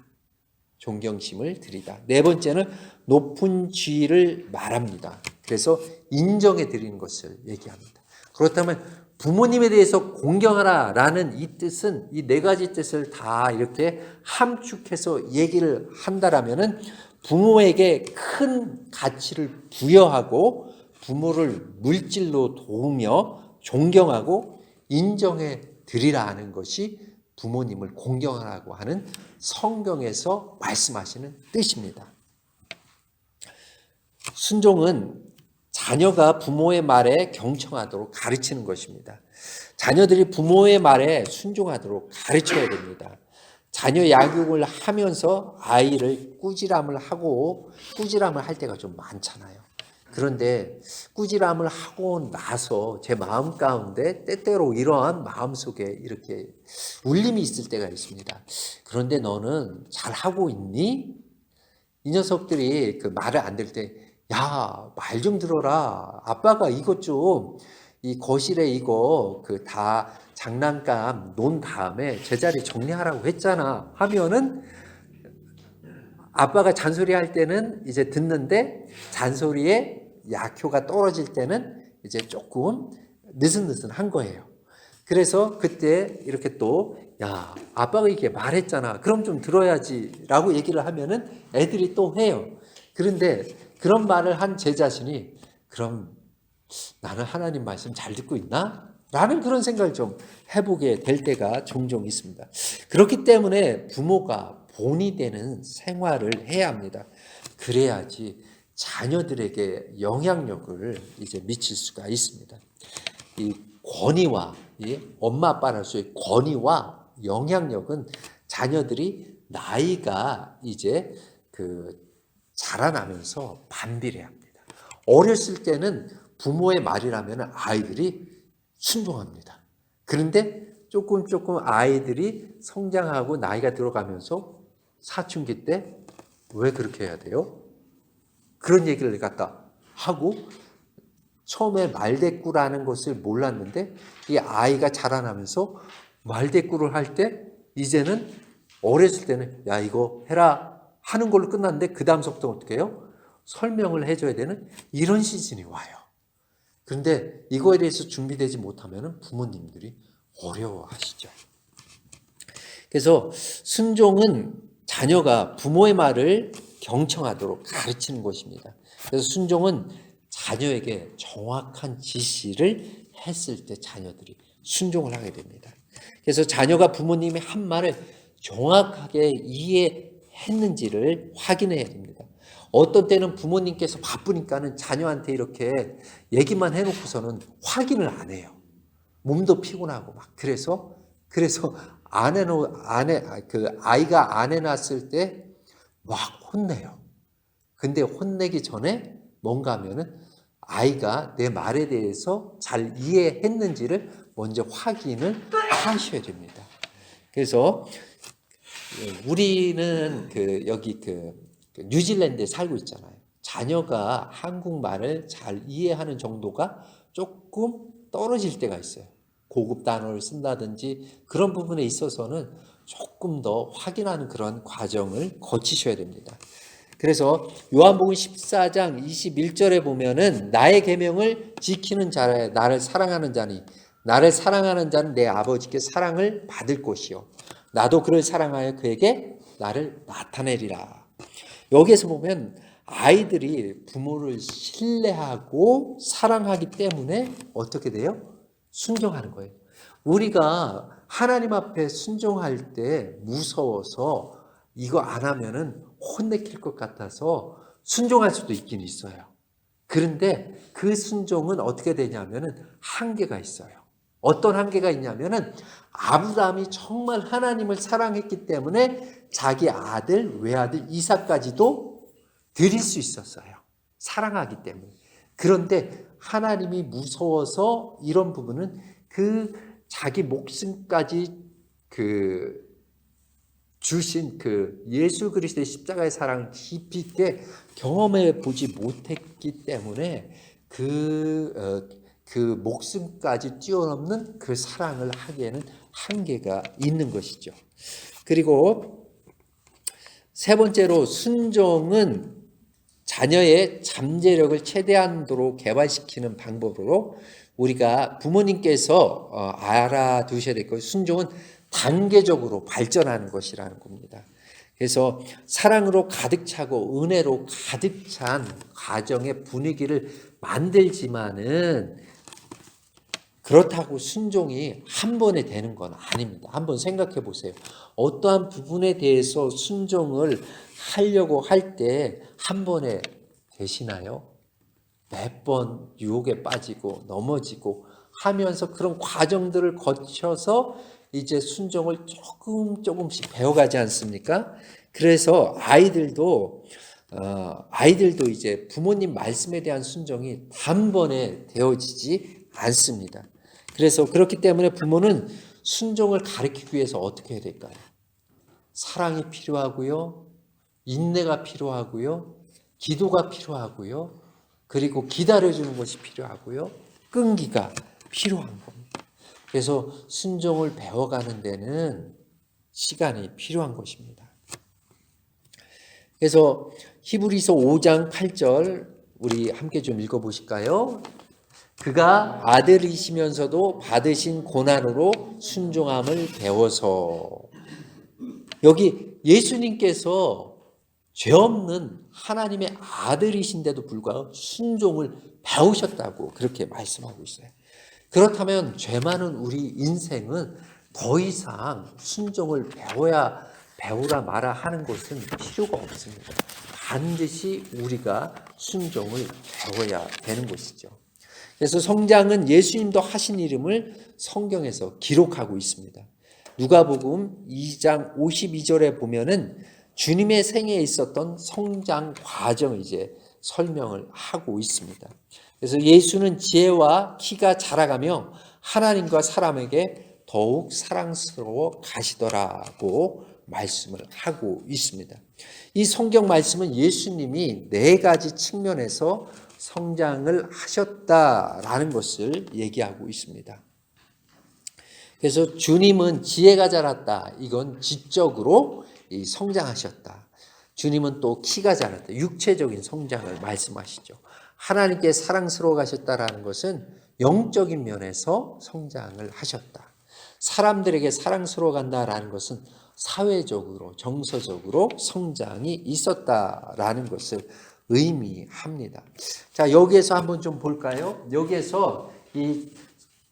네 번째는 높은 지위를 말합니다. 그래서 인정해 드리는 것을 얘기합니다. 그렇다면 부모님에 대해서 공경하라 라는 이 뜻은 이 4가지 뜻을 다 이렇게 함축해서 얘기를 한다라면은 부모에게 큰 가치를 부여하고 부모를 물질로 도우며 존경하고 인정해 드리라 하는 것이 부모님을 공경하라고 하는 성경에서 말씀하시는 뜻입니다. 순종은 자녀가 부모의 말에 경청하도록 가르치는 것입니다. 자녀들이 부모의 말에 순종하도록 가르쳐야 됩니다. 자녀 양육을 하면서 아이를 꾸지람을 할 때가 좀 많잖아요. 그런데 꾸지람을 하고 나서 제 마음 가운데 때때로 이러한 마음속에 이렇게 울림이 있을 때가 있습니다. 그런데 너는 잘하고 있니? 이 녀석들이 말을 안 들을 때, 야, 말 좀 들어라. 아빠가 이것 좀, 이 거실에 이거 다 장난감 놓은 다음에 제자리 정리하라고 했잖아. 하면은 아빠가 잔소리할 때는 이제 듣는데 잔소리에 약효가 떨어질 때는 이제 조금 느슨느슨한 거예요. 그래서 그때 이렇게 또, 야, 아빠가 이렇게 말했잖아. 그럼 좀 들어야지. 라고 얘기를 하면은 애들이 또 해요. 그런데 그런 말을 한 제 자신이, 그럼 나는 하나님 말씀 잘 듣고 있나? 라는 그런 생각을 좀 해보게 될 때가 종종 있습니다. 그렇기 때문에 부모가 본이 되는 생활을 해야 합니다. 그래야지 자녀들에게 영향력을 이제 미칠 수가 있습니다. 이 권위와 엄마 아빠로서의 권위와 영향력은 자녀들이 나이가 이제 자라나면서 반비례합니다. 어렸을 때는 부모의 말이라면 아이들이 순종합니다. 그런데 조금 아이들이 성장하고 나이가 들어가면서 사춘기 때 왜 그렇게 해야 돼요? 그런 얘기를 갖다 하고 처음에 말대꾸라는 것을 몰랐는데 이 아이가 자라나면서 말대꾸를 할 때 이제는 어렸을 때는 야 이거 해라 하는 걸로 끝났는데 그 다음부터 어떻게 해요? 설명을 해줘야 되는 이런 시즌이 와요. 그런데 이거에 대해서 준비되지 못하면 부모님들이 어려워하시죠. 그래서 순종은 자녀가 부모의 말을 경청하도록 가르치는 것입니다. 그래서 순종은 자녀에게 정확한 지시를 했을 때 자녀들이 순종을 하게 됩니다. 그래서 자녀가 부모님의 한 말을 정확하게 이해했는지를 확인해야 됩니다. 어떤 때는 부모님께서 바쁘니까는 자녀한테 이렇게 얘기만 해놓고서는 확인을 안 해요. 몸도 피곤하고 막 그래서 아이가 안 해놨을 때 막 혼내요. 근데 혼내기 전에 뭔가 하면은 아이가 내 말에 대해서 잘 이해했는지를 먼저 확인을 하셔야 됩니다. 그래서 우리는 여기 뉴질랜드에 살고 있잖아요. 자녀가 한국말을 잘 이해하는 정도가 조금 떨어질 때가 있어요. 고급 단어를 쓴다든지 그런 부분에 있어서는 조금 더 확인하는 그런 과정을 거치셔야 됩니다. 그래서 요한복음 14장 21절에 보면은 나의 계명을 지키는 자라 나를 사랑하는 자니 나를 사랑하는 자는 내 아버지께 사랑을 받을 것이요 나도 그를 사랑하여 그에게 나를 나타내리라. 여기에서 보면 아이들이 부모를 신뢰하고 사랑하기 때문에 어떻게 돼요? 순종하는 거예요. 우리가 하나님 앞에 순종할 때 무서워서 이거 안 하면은 혼내킬 것 같아서 순종할 수도 있긴 있어요. 그런데 그 순종은 어떻게 되냐면은 한계가 있어요. 어떤 한계가 있냐면은 아브라함이 정말 하나님을 사랑했기 때문에 자기 아들, 외아들 이삭까지도 드릴 수 있었어요. 사랑하기 때문에. 그런데 하나님이 무서워서 이런 부분은 자기 목숨까지 주신 예수 그리스도의 십자가의 사랑을 깊이 있게 경험해 보지 못했기 때문에 그 목숨까지 뛰어넘는 그 사랑을 하기에는 한계가 있는 것이죠. 그리고 세 번째로 순종은 자녀의 잠재력을 최대한도로 개발시키는 방법으로 우리가 부모님께서 알아두셔야 될 것이 순종은 단계적으로 발전하는 것이라는 겁니다. 그래서 사랑으로 가득 차고 은혜로 가득 찬 가정의 분위기를 만들지만은 그렇다고 순종이 한 번에 되는 건 아닙니다. 한번 생각해 보세요. 어떠한 부분에 대해서 순종을 하려고 할 때 한 번에 되시나요? 몇 번 유혹에 빠지고 넘어지고 하면서 그런 과정들을 거쳐서 이제 순종을 조금씩 배워가지 않습니까? 그래서 아이들도 이제 부모님 말씀에 대한 순종이 단번에 되어지지 않습니다. 그래서 그렇기 때문에 부모는 순종을 가르치기 위해서 어떻게 해야 될까요? 사랑이 필요하고요. 인내가 필요하고요. 기도가 필요하고요. 그리고 기다려주는 것이 필요하고요. 끈기가 필요한 겁니다. 그래서 순종을 배워가는 데는 시간이 필요한 것입니다. 그래서 히브리서 5장 8절 우리 함께 좀 읽어보실까요? 그가 아들이시면서도 받으신 고난으로 순종함을 배워서 여기 예수님께서 죄 없는 하나님의 아들이신데도 불구하고 순종을 배우셨다고 그렇게 말씀하고 있어요. 그렇다면 죄 많은 우리 인생은 더 이상 순종을 배우라 마라 하는 것은 필요가 없습니다. 반드시 우리가 순종을 배워야 되는 것이죠. 그래서 성장은 예수님도 하신 이름을 성경에서 기록하고 있습니다. 누가복음 2장 52절에 보면은 주님의 생애에 있었던 성장 과정을 이제 설명을 하고 있습니다. 그래서 예수는 지혜와 키가 자라가며 하나님과 사람에게 더욱 사랑스러워 가시더라고 말씀을 하고 있습니다. 이 성경 말씀은 예수님이 4가지 측면에서 성장을 하셨다라는 것을 얘기하고 있습니다. 그래서 주님은 지혜가 자랐다. 이건 지적으로 성장하셨다. 주님은 또 키가 자랐다. 육체적인 성장을 말씀하시죠. 하나님께 사랑스러워 가셨다라는 것은 영적인 면에서 성장을 하셨다. 사람들에게 사랑스러워 간다라는 것은 사회적으로, 정서적으로 성장이 있었다라는 것을 의미합니다. 자, 여기에서 한번 좀 볼까요? 여기에서 이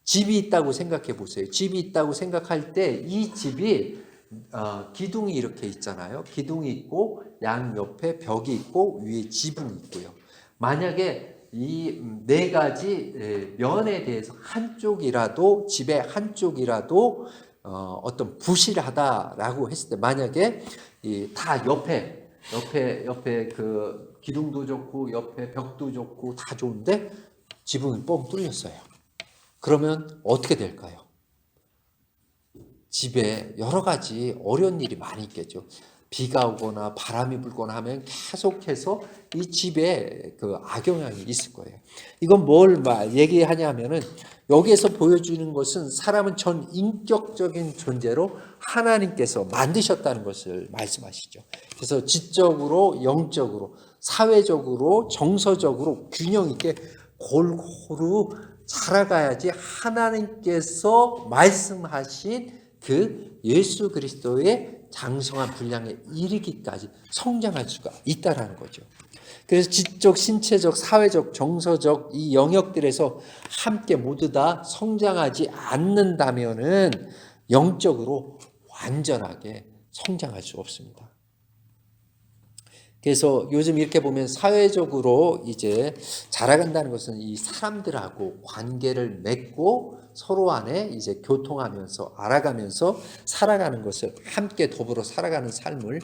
집이 있다고 생각해 보세요. 집이 있다고 생각할 때 이 집이 기둥이 이렇게 있잖아요. 기둥이 있고 양 옆에 벽이 있고 위에 지붕이 있고요. 만약에 이 4가지 면에 대해서 한쪽이라도 집의 한쪽이라도 어떤 부실하다라고 했을 때 만약에 다 옆에 그 기둥도 좋고 옆에 벽도 좋고 다 좋은데 지붕이 뻥 뚫렸어요. 그러면 어떻게 될까요? 집에 여러 가지 어려운 일이 많이 있겠죠. 비가 오거나 바람이 불거나 하면 계속해서 이 집에 그 악영향이 있을 거예요. 이건 뭘 얘기하냐면은 여기에서 보여주는 것은 사람은 전 인격적인 존재로 하나님께서 만드셨다는 것을 말씀하시죠. 그래서 지적으로, 영적으로, 사회적으로, 정서적으로 균형 있게 골고루 자라가야지 하나님께서 말씀하신 그 예수 그리스도의 장성한 분량에 이르기까지 성장할 수가 있다라는 거죠. 그래서 지적, 신체적, 사회적, 정서적 이 영역들에서 함께 모두 다 성장하지 않는다면은 영적으로 완전하게 성장할 수 없습니다. 그래서 요즘 이렇게 보면 사회적으로 이제 자라간다는 것은 이 사람들하고 관계를 맺고 서로 안에 이제 교통하면서 알아가면서 살아가는 것을 함께 더불어 살아가는 삶을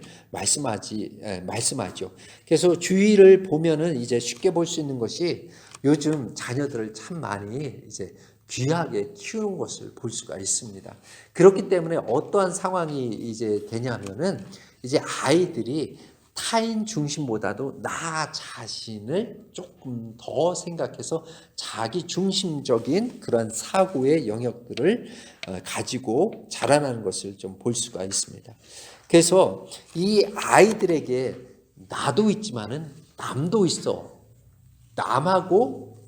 말씀하죠. 그래서 주위를 보면은 이제 쉽게 볼 수 있는 것이 요즘 자녀들을 참 많이 이제 귀하게 키우는 것을 볼 수가 있습니다. 그렇기 때문에 어떠한 상황이 이제 되냐면은 이제 아이들이 타인 중심보다도 나 자신을 조금 더 생각해서 자기 중심적인 그런 사고의 영역들을 가지고 자라나는 것을 좀 볼 수가 있습니다. 그래서 이 아이들에게 나도 있지만은 남도 있어. 남하고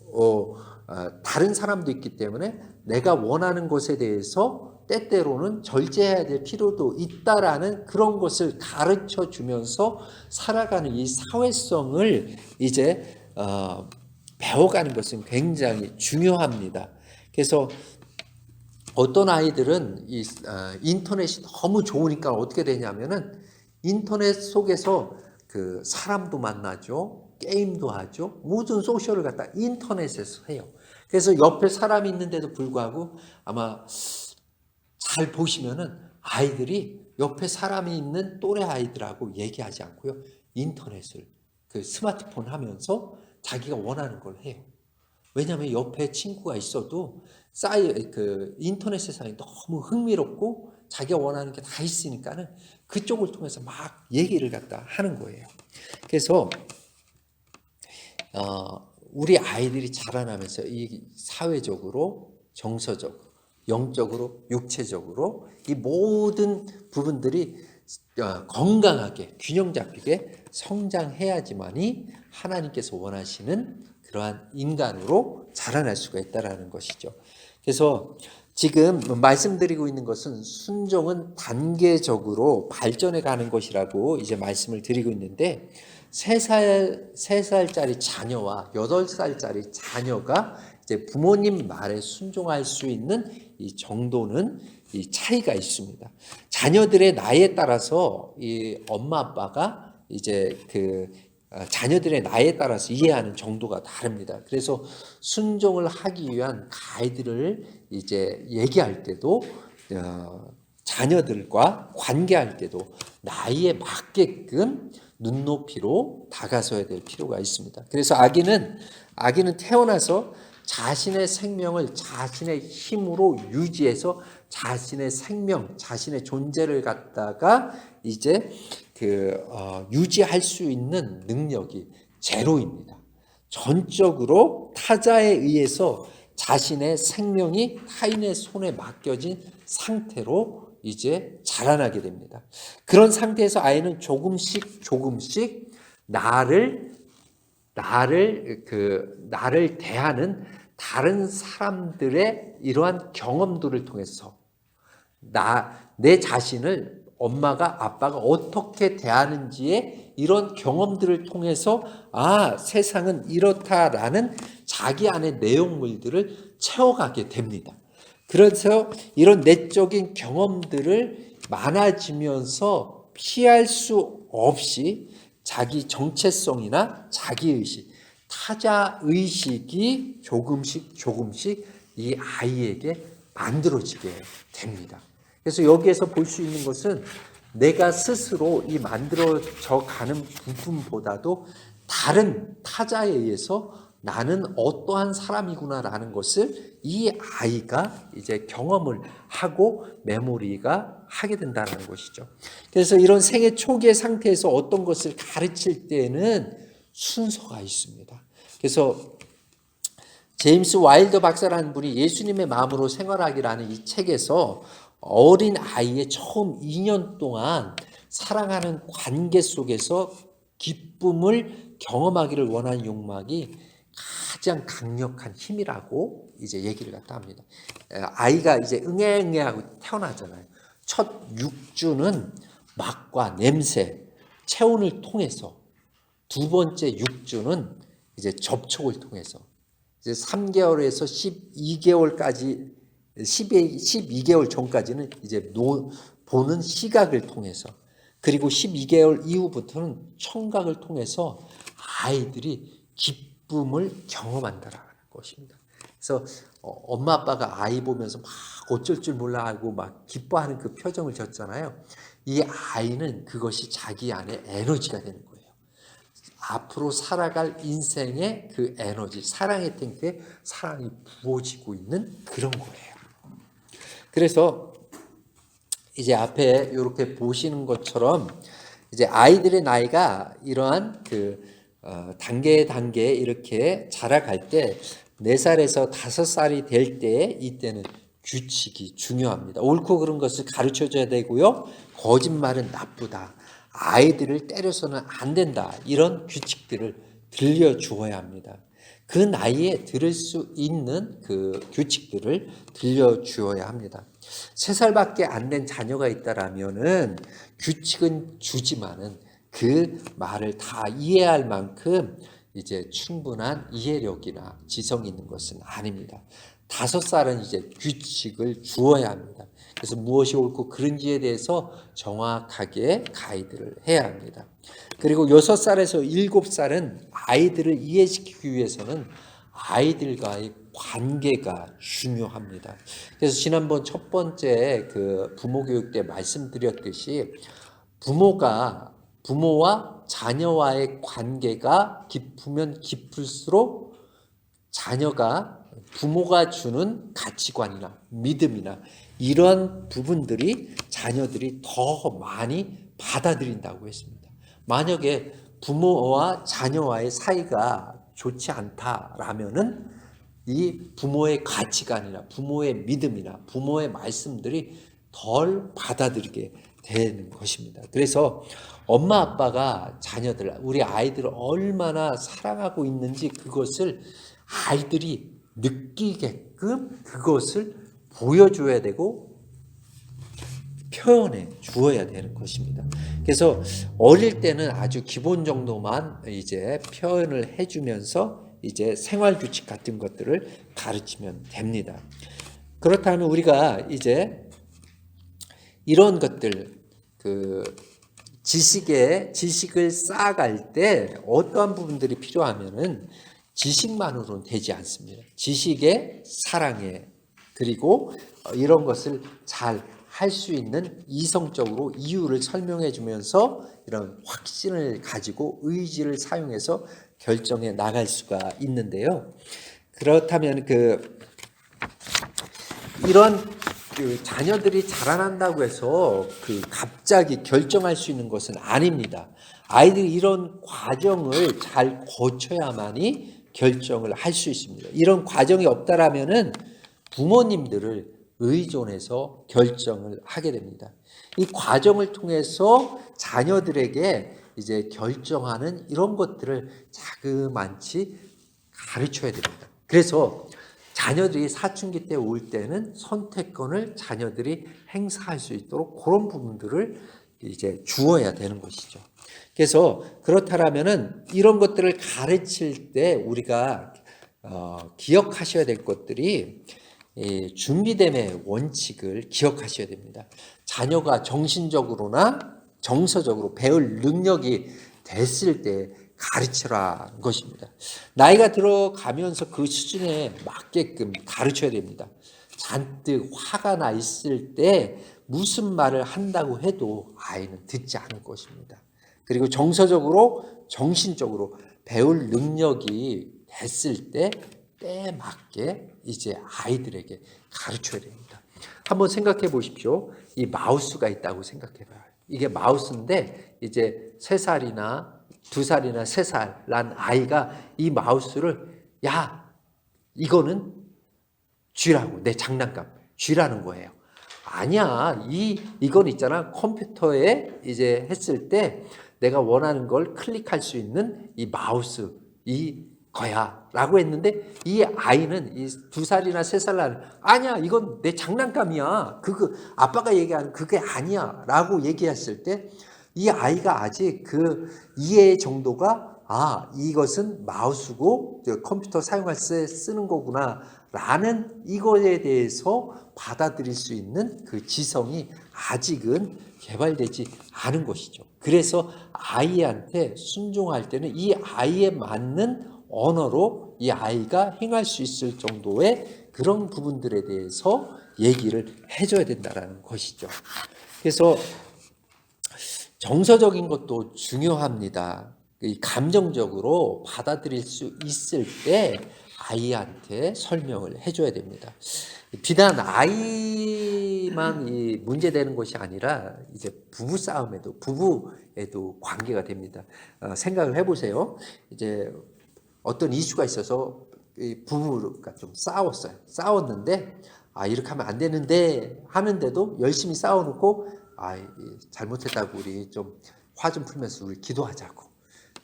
다른 사람도 있기 때문에 내가 원하는 것에 대해서 때때로는 절제해야 될 필요도 있다라는 그런 것을 가르쳐 주면서 살아가는 이 사회성을 이제 배워가는 것은 굉장히 중요합니다. 그래서 어떤 아이들은 이 인터넷이 너무 좋으니까 어떻게 되냐면은 인터넷 속에서 그 사람도 만나죠, 게임도 하죠, 모든 소셜을 갖다 인터넷에서 해요. 그래서 옆에 사람이 있는데도 불구하고 아마 잘 보시면은 아이들이 옆에 사람이 있는 또래 아이들하고 얘기하지 않고요. 인터넷을 그 스마트폰 하면서 자기가 원하는 걸 해요. 왜냐하면 옆에 친구가 있어도 그 인터넷 세상이 너무 흥미롭고 자기가 원하는 게 다 있으니까는 그쪽을 통해서 막 얘기를 갖다 하는 거예요. 그래서 우리 아이들이 자라나면서 이 사회적으로, 정서적으로, 영적으로, 육체적으로 이 모든 부분들이 건강하게 균형 잡히게 성장해야지만이 하나님께서 원하시는 그러한 인간으로 자라날 수가 있다라는 것이죠. 그래서 지금 말씀드리고 있는 것은 순종은 단계적으로 발전해 가는 것이라고 이제 말씀을 드리고 있는데 3살짜리 자녀와 8살짜리 자녀가 이제 부모님 말에 순종할 수 있는 이 정도는 이 차이가 있습니다. 자녀들의 나이에 따라서 이 엄마 아빠가 이제 그 자녀들의 나이에 따라서 이해하는 정도가 다릅니다. 그래서 순종을 하기 위한 가이드를 이제 얘기할 때도 자녀들과 관계할 때도 나이에 맞게끔 눈높이로 다가서야 될 필요가 있습니다. 그래서 아기는 태어나서 자신의 생명을 자신의 힘으로 유지해서 자신의 생명, 자신의 존재를 갖다가 이제 유지할 수 있는 능력이 제로입니다. 전적으로 타자에 의해서 자신의 생명이 타인의 손에 맡겨진 상태로 이제 자라나게 됩니다. 그런 상태에서 아이는 조금씩 나를 대하는 다른 사람들의 이러한 경험들을 통해서 내 자신을 엄마가 아빠가 어떻게 대하는지의 이런 경험들을 통해서 세상은 이렇다라는 자기 안의 내용물들을 채워가게 됩니다. 그래서 이런 내적인 경험들을 많아지면서 피할 수 없이 자기 정체성이나 자기의식, 타자의식이 조금씩 이 아이에게 만들어지게 됩니다. 그래서 여기에서 볼 수 있는 것은 내가 스스로 이 만들어져 가는 부분보다도 다른 타자에 의해서 나는 어떠한 사람이구나라는 것을 이 아이가 이제 경험을 하고 메모리가 하게 된다는 것이죠. 그래서 이런 생애 초기의 상태에서 어떤 것을 가르칠 때는 순서가 있습니다. 그래서 제임스 와일더 박사라는 분이 예수님의 마음으로 생활하기라는 이 책에서 어린 아이의 처음 2년 동안 사랑하는 관계 속에서 기쁨을 경험하기를 원하는 욕망이 가장 강력한 힘이라고 이제 얘기를 갖다 합니다. 아이가 이제 응애응애하고 태어나잖아요. 첫 6주는 맛과 냄새, 체온을 통해서, 두 번째 6주는 이제 접촉을 통해서, 이제 3개월에서 12개월까지 12개월 전까지는 이제 보는 시각을 통해서, 그리고 12개월 이후부터는 청각을 통해서 아이들이 기쁨을 경험한다라는 것입니다. 그래서 엄마 아빠가 아이 보면서 막 어쩔 줄 몰라 하고 막 기뻐하는 그 표정을 졌잖아요. 이 아이는 그것이 자기 안에 에너지가 되는 거예요. 앞으로 살아갈 인생의 그 에너지, 사랑의 탱크에 사랑이 부어지고 있는 그런 거예요. 그래서 이제 앞에 이렇게 보시는 것처럼 이제 아이들의 나이가 이러한 단계 이렇게 자라갈 때 4살에서 5살이 될 때 이때는 규칙이 중요합니다. 옳고 그른 것을 가르쳐줘야 되고요. 거짓말은 나쁘다. 아이들을 때려서는 안 된다. 이런 규칙들을 들려주어야 합니다. 그 나이에 들을 수 있는 그 규칙들을 들려주어야 합니다. 3살밖에 안 된 자녀가 있다라면은 규칙은 주지만은 그 말을 다 이해할 만큼 이제 충분한 이해력이나 지성이 있는 것은 아닙니다. 5살은 이제 규칙을 주어야 합니다. 그래서 무엇이 옳고 그른지에 대해서 정확하게 가이드를 해야 합니다. 그리고 6살에서 7살은 아이들을 이해시키기 위해서는 아이들과의 관계가 중요합니다. 그래서 지난번 첫 번째 그 부모 교육 때 말씀드렸듯이 부모와 자녀와의 관계가 깊으면 깊을수록 자녀가 부모가 주는 가치관이나 믿음이나 이런 부분들이 자녀들이 더 많이 받아들인다고 했습니다. 만약에 부모와 자녀와의 사이가 좋지 않다라면은 이 부모의 가치관이나 부모의 믿음이나 부모의 말씀들이 덜 받아들이게 되는 것입니다. 그래서 엄마 아빠가 우리 아이들을 얼마나 사랑하고 있는지 그것을 아이들이 느끼게끔 그것을 보여줘야 되고 표현해 주어야 되는 것입니다. 그래서 어릴 때는 아주 기본 정도만 이제 표현을 해주면서 이제 생활 규칙 같은 것들을 가르치면 됩니다. 그렇다면 우리가 이제 이런 것들 지식을 쌓아갈 때 어떠한 부분들이 필요하면은 지식만으로는 되지 않습니다. 지식에 사랑에 그리고 이런 것을 잘 할 수 있는 이성적으로 이유를 설명해 주면서 이런 확신을 가지고 의지를 사용해서 결정해 나갈 수가 있는데요. 그렇다면 이런 자녀들이 자라난다고 해서 갑자기 결정할 수 있는 것은 아닙니다. 아이들이 이런 과정을 잘 거쳐야만이 결정을 할 수 있습니다. 이런 과정이 없다라면은 부모님들을 의존해서 결정을 하게 됩니다. 이 과정을 통해서 자녀들에게 이제 결정하는 이런 것들을 자그만치 가르쳐야 됩니다. 그래서 자녀들이 사춘기 때 올 때는 선택권을 자녀들이 행사할 수 있도록 그런 부분들을 이제 주어야 되는 것이죠. 그래서 그렇다면은 이런 것들을 가르칠 때 우리가 기억하셔야 될 것들이 준비됨의 원칙을 기억하셔야 됩니다. 자녀가 정신적으로나 정서적으로 배울 능력이 됐을 때 가르치라는 것입니다. 나이가 들어가면서 그 수준에 맞게끔 가르쳐야 됩니다. 잔뜩 화가 나 있을 때 무슨 말을 한다고 해도 아이는 듣지 않을 것입니다. 그리고 정서적으로 정신적으로 배울 능력이 됐을 때 때에 맞게 이제 아이들에게 가르쳐야 됩니다. 한번 생각해 보십시오. 이 마우스가 있다고 생각해 봐요. 이게 마우스인데 이제 3살이나 2살이나 3살 난 아이가 이 마우스를 야 이거는 쥐라고 내 장난감 쥐라는 거예요. 아니야 이건 있잖아 컴퓨터에 이제 했을 때 내가 원하는 걸 클릭할 수 있는 이 마우스 이거야 라고 했는데 이 아이는 이 2살이나 3살 나는 아니야 이건 내 장난감이야 아빠가 얘기하는 그게 아니야 라고 얘기했을 때 이 아이가 아직 그 이해 정도가 이것은 마우스고 컴퓨터 사용할 때 쓰는 거구나 라는 이거에 대해서 받아들일 수 있는 그 지성이 아직은 개발되지 않은 것이죠. 그래서 아이한테 순종할 때는 이 아이에 맞는 언어로 이 아이가 행할 수 있을 정도의 그런 부분들에 대해서 얘기를 해줘야 된다는 것이죠. 그래서 정서적인 것도 중요합니다. 감정적으로 받아들일 수 있을 때 아이한테 설명을 해줘야 됩니다. 비단 아이만 이 문제되는 것이 아니라 이제 부부에도 관계가 됩니다. 생각을 해보세요. 이제 어떤 이슈가 있어서 부부가 좀 싸웠는데 이렇게 하면 안 되는데 하는데도 열심히 싸워놓고 잘못했다고 우리 좀 화 좀 풀면서 우리 기도하자고.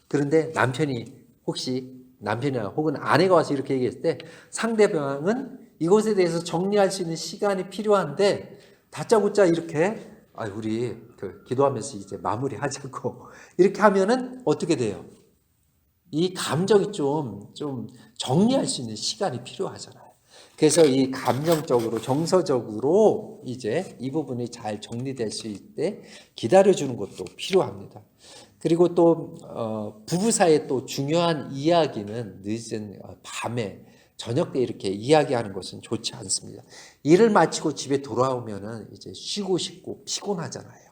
그런데 남편이나 혹은 아내가 와서 이렇게 얘기했을 때 상대방은 이것에 대해서 정리할 수 있는 시간이 필요한데 다짜고짜 이렇게 우리 기도하면서 이제 마무리하자고 이렇게 하면은 어떻게 돼요? 이 감정이 좀 정리할 수 있는 시간이 필요하잖아요. 그래서 이 감정적으로 정서적으로 이제 이 부분이 잘 정리될 수 있을 때 기다려주는 것도 필요합니다. 그리고 또 부부 사이에 또 중요한 이야기는 늦은 밤에 저녁 때 이렇게 이야기하는 것은 좋지 않습니다. 일을 마치고 집에 돌아오면은 이제 쉬고 싶고 피곤하잖아요.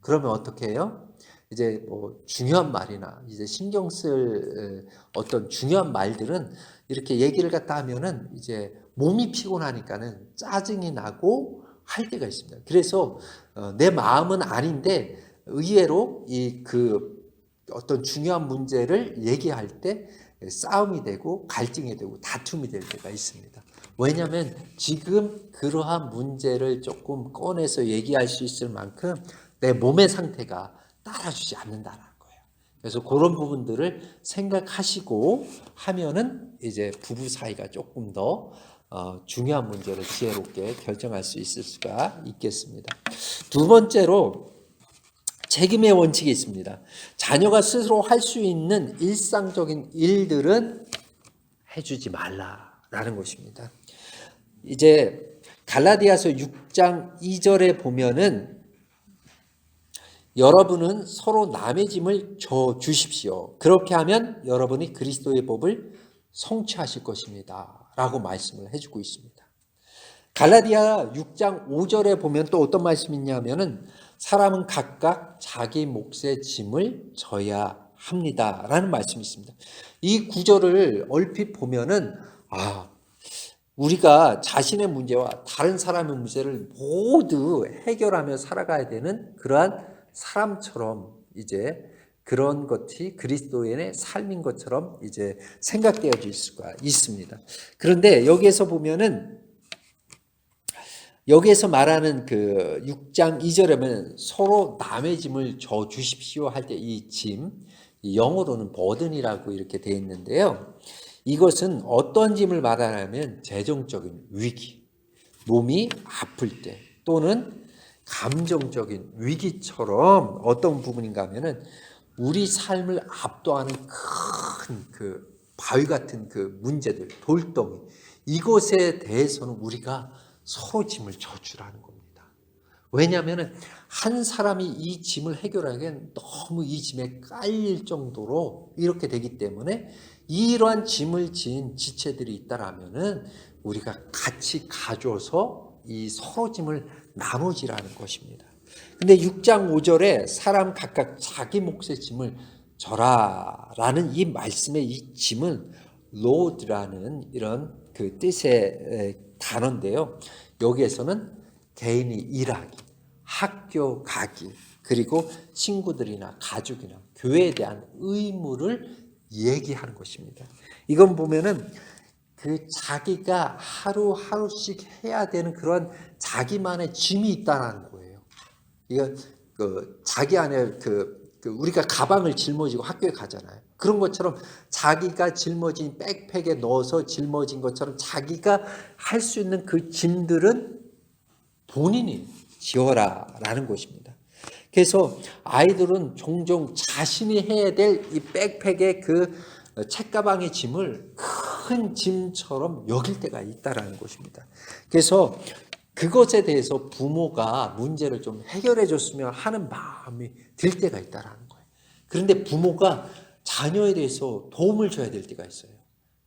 그러면 어떻게 해요? 이제 중요한 말이나 이제 신경 쓸 어떤 중요한 말들은 이렇게 얘기를 갖다 하면은 이제 몸이 피곤하니까는 짜증이 나고 할 때가 있습니다. 그래서 내 마음은 아닌데 의외로 어떤 중요한 문제를 얘기할 때 싸움이 되고 갈등이 되고 다툼이 될 때가 있습니다. 왜냐하면 지금 그러한 문제를 조금 꺼내서 얘기할 수 있을 만큼 내 몸의 상태가 따라주지 않는다는 거예요. 그래서 그런 부분들을 생각하시고 하면은 이제 부부 사이가 조금 더 중요한 문제를 지혜롭게 결정할 수 있을 수가 있겠습니다. 두 번째로 책임의 원칙이 있습니다. 자녀가 스스로 할 수 있는 일상적인 일들은 해주지 말라라는 것입니다. 이제 갈라디아서 6장 2절에 보면은 여러분은 서로 남의 짐을 져 주십시오. 그렇게 하면 여러분이 그리스도의 법을 성취하실 것입니다. 라고 말씀을 해주고 있습니다. 갈라디아 6장 5절에 보면 또 어떤 말씀이 있냐면은 사람은 각각 자기 몫의 짐을 져야 합니다라는 말씀이 있습니다. 이 구절을 얼핏 보면은 우리가 자신의 문제와 다른 사람의 문제를 모두 해결하며 살아가야 되는 그러한 사람처럼 이제 그런 것이 그리스도인의 삶인 것처럼 이제 생각되어질 수가 있습니다. 그런데 여기에서 보면은 여기에서 말하는 그 6장 2절에 보면 서로 남의 짐을 져 주십시오 할 때 이 짐, 영어로는 버든이라고 이렇게 되어 있는데요. 이것은 어떤 짐을 말하냐면 재정적인 위기, 몸이 아플 때 또는 감정적인 위기처럼 어떤 부분인가 하면은 우리 삶을 압도하는 큰 그 바위 같은 그 문제들, 돌덩이, 이것에 대해서는 우리가 서로 짐을 져주라는 겁니다. 왜냐하면 한 사람이 이 짐을 해결하기엔 너무 이 짐에 깔릴 정도로 이렇게 되기 때문에 이러한 짐을 진 지체들이 있다라면은 우리가 같이 가져서 이 서로 짐을 나누지라는 것입니다. 근데 6장 5절에 사람 각각 자기 몫의 짐을 져라라는 이 말씀의 이 짐은 로드라는 이런 그 뜻의 단어인데요. 여기에서는 개인이 일하기, 학교 가기, 그리고 친구들이나 가족이나 교회에 대한 의무를 얘기하는 것입니다. 이건 보면은 그 자기가 하루하루씩 해야 되는 그런 자기만의 짐이 있다는 거예요. 이거 그 자기 안에 그 우리가 가방을 짊어지고 학교에 가잖아요. 그런 것처럼 자기가 짊어진 백팩에 넣어서 짊어진 것처럼 자기가 할 수 있는 그 짐들은 본인이 지어라라는 것입니다. 그래서 아이들은 종종 자신이 해야 될 이 백팩의 그 책가방의 짐을 큰 짐처럼 여길 때가 있다라는 것입니다. 그래서 그것에 대해서 부모가 문제를 좀 해결해 줬으면 하는 마음이 들 때가 있다라는 거예요. 그런데 부모가 자녀에 대해서 도움을 줘야 될 때가 있어요.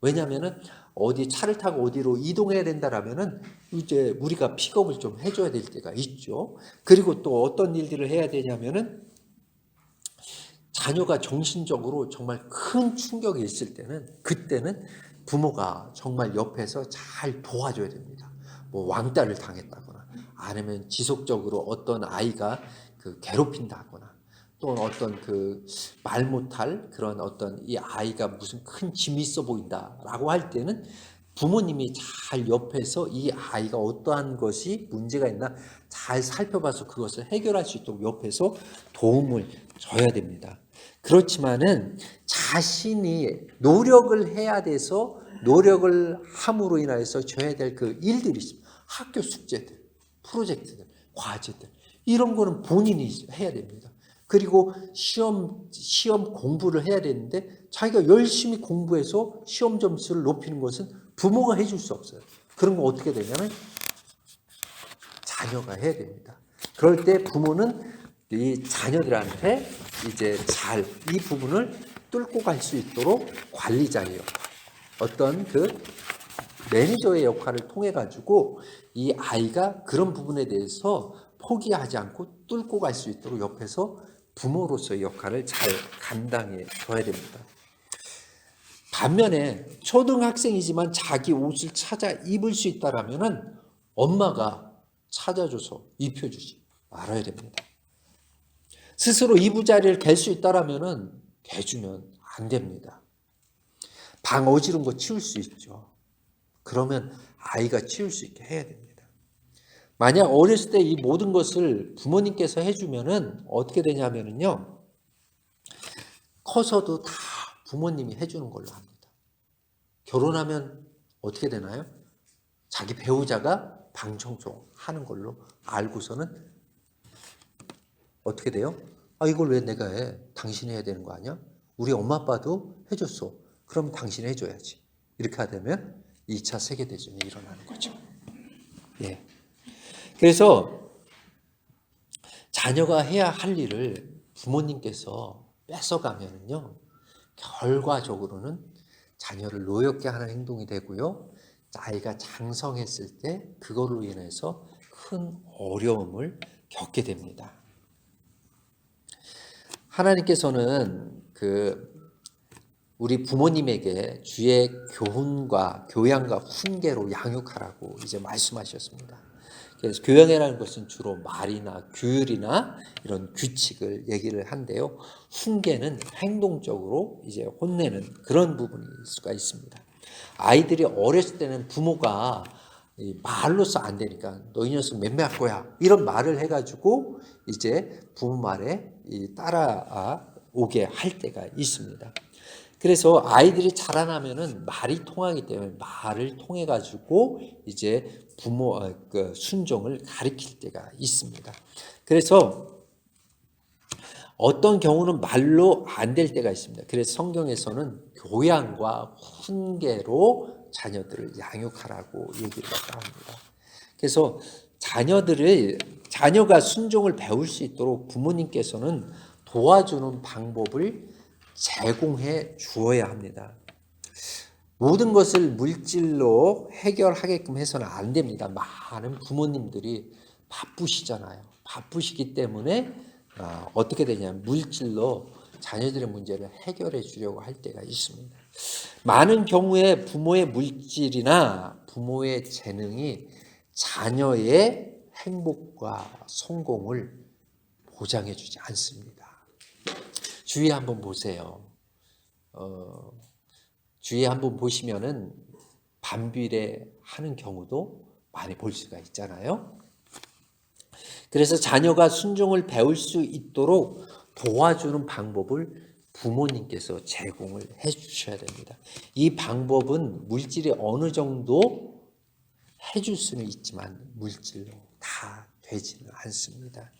왜냐하면은 어디 차를 타고 어디로 이동해야 된다라면은 이제 우리가 픽업을 좀 해줘야 될 때가 있죠. 그리고 또 어떤 일들을 해야 되냐면은 자녀가 정신적으로 정말 큰 충격이 있을 때는 그때는 부모가 정말 옆에서 잘 도와줘야 됩니다. 뭐 왕따를 당했다거나 아니면 지속적으로 어떤 아이가 그 괴롭힌다거나 또 어떤 그 말 못할 그런 어떤 이 아이가 무슨 큰 짐이 있어 보인다라고 할 때는 부모님이 잘 옆에서 이 아이가 어떠한 것이 문제가 있나 잘 살펴봐서 그것을 해결할 수 있도록 옆에서 도움을 줘야 됩니다. 그렇지만은 자신이 노력을 해야 돼서 노력을 함으로 인하여서 줘야 될 그 일들이 있습니다. 학교 숙제들, 프로젝트들, 과제들 이런 거는 본인이 해야 됩니다. 그리고 시험 공부를 해야 되는데 자기가 열심히 공부해서 시험 점수를 높이는 것은 부모가 해줄 수 없어요. 그런 거 어떻게 되냐면 자녀가 해야 됩니다. 그럴 때 부모는 이 자녀들한테 이제 잘 이 부분을 뚫고 갈 수 있도록 관리자의 역할, 어떤 그 매니저의 역할을 통해 가지고 이 아이가 그런 부분에 대해서 포기하지 않고 뚫고 갈 수 있도록 옆에서 부모로서의 역할을 잘 감당해 줘야 됩니다. 반면에 초등학생이지만 자기 옷을 찾아 입을 수 있다라면은 엄마가 찾아줘서 입혀주지 말아야 됩니다. 스스로 이부자리를 갤 수 있다라면은 대주면 안 됩니다. 방 어지른 거 치울 수 있죠. 그러면 아이가 치울 수 있게 해야 됩니다. 만약 어렸을 때 이 모든 것을 부모님께서 해주면은 어떻게 되냐면은요, 커서도 다 부모님이 해주는 걸로 합니다. 결혼하면 어떻게 되나요? 자기 배우자가 방 청소하는 걸로 알고서는 어떻게 돼요? 이걸 왜 내가 해? 당신이 해야 되는 거 아니야? 우리 엄마 아빠도 해줬어. 그럼 당신이 해줘야지. 이렇게 하면 2차 세계대전이 일어나는 거죠. 예. 그래서 자녀가 해야 할 일을 부모님께서 뺏어가면은요, 결과적으로는 자녀를 노엽게 하는 행동이 되고요, 아이가 장성했을 때 그걸로 인해서 큰 어려움을 겪게 됩니다. 하나님께서는 우리 부모님에게 주의 교훈과 교양과 훈계로 양육하라고 이제 말씀하셨습니다. 그래서 교양이라는 것은 주로 말이나 규율이나 이런 규칙을 얘기를 한데요. 훈계는 행동적으로 이제 혼내는 그런 부분일 수가 있습니다. 아이들이 어렸을 때는 부모가 말로서 안 되니까 너 이 녀석 맴매할 거야 이런 말을 해가지고 이제 부모 말에 따라오게 할 때가 있습니다. 그래서 아이들이 자라나면은 말이 통하기 때문에 말을 통해 가지고 이제 부모 순종을 가리킬 때가 있습니다. 그래서 어떤 경우는 말로 안 될 때가 있습니다. 그래서 성경에서는 교양과 훈계로 자녀들을 양육하라고 얘기를 합니다. 그래서 자녀가 순종을 배울 수 있도록 부모님께서는 도와주는 방법을 제공해 주어야 합니다. 모든 것을 물질로 해결하게끔 해서는 안 됩니다. 많은 부모님들이 바쁘시잖아요. 바쁘시기 때문에 어떻게 되냐면 물질로 자녀들의 문제를 해결해 주려고 할 때가 있습니다. 많은 경우에 부모의 물질이나 부모의 재능이 자녀의 행복과 성공을 보장해 주지 않습니다. 주위에 한번 보세요. 주위에 한번 보시면은 반비례 하는 경우도 많이 볼 수가 있잖아요. 그래서 자녀가 순종을 배울 수 있도록 도와주는 방법을 부모님께서 제공을 해 주셔야 됩니다. 이 방법은 물질이 어느 정도 해줄 수는 있지만 물질로 다 되지는 않습니다.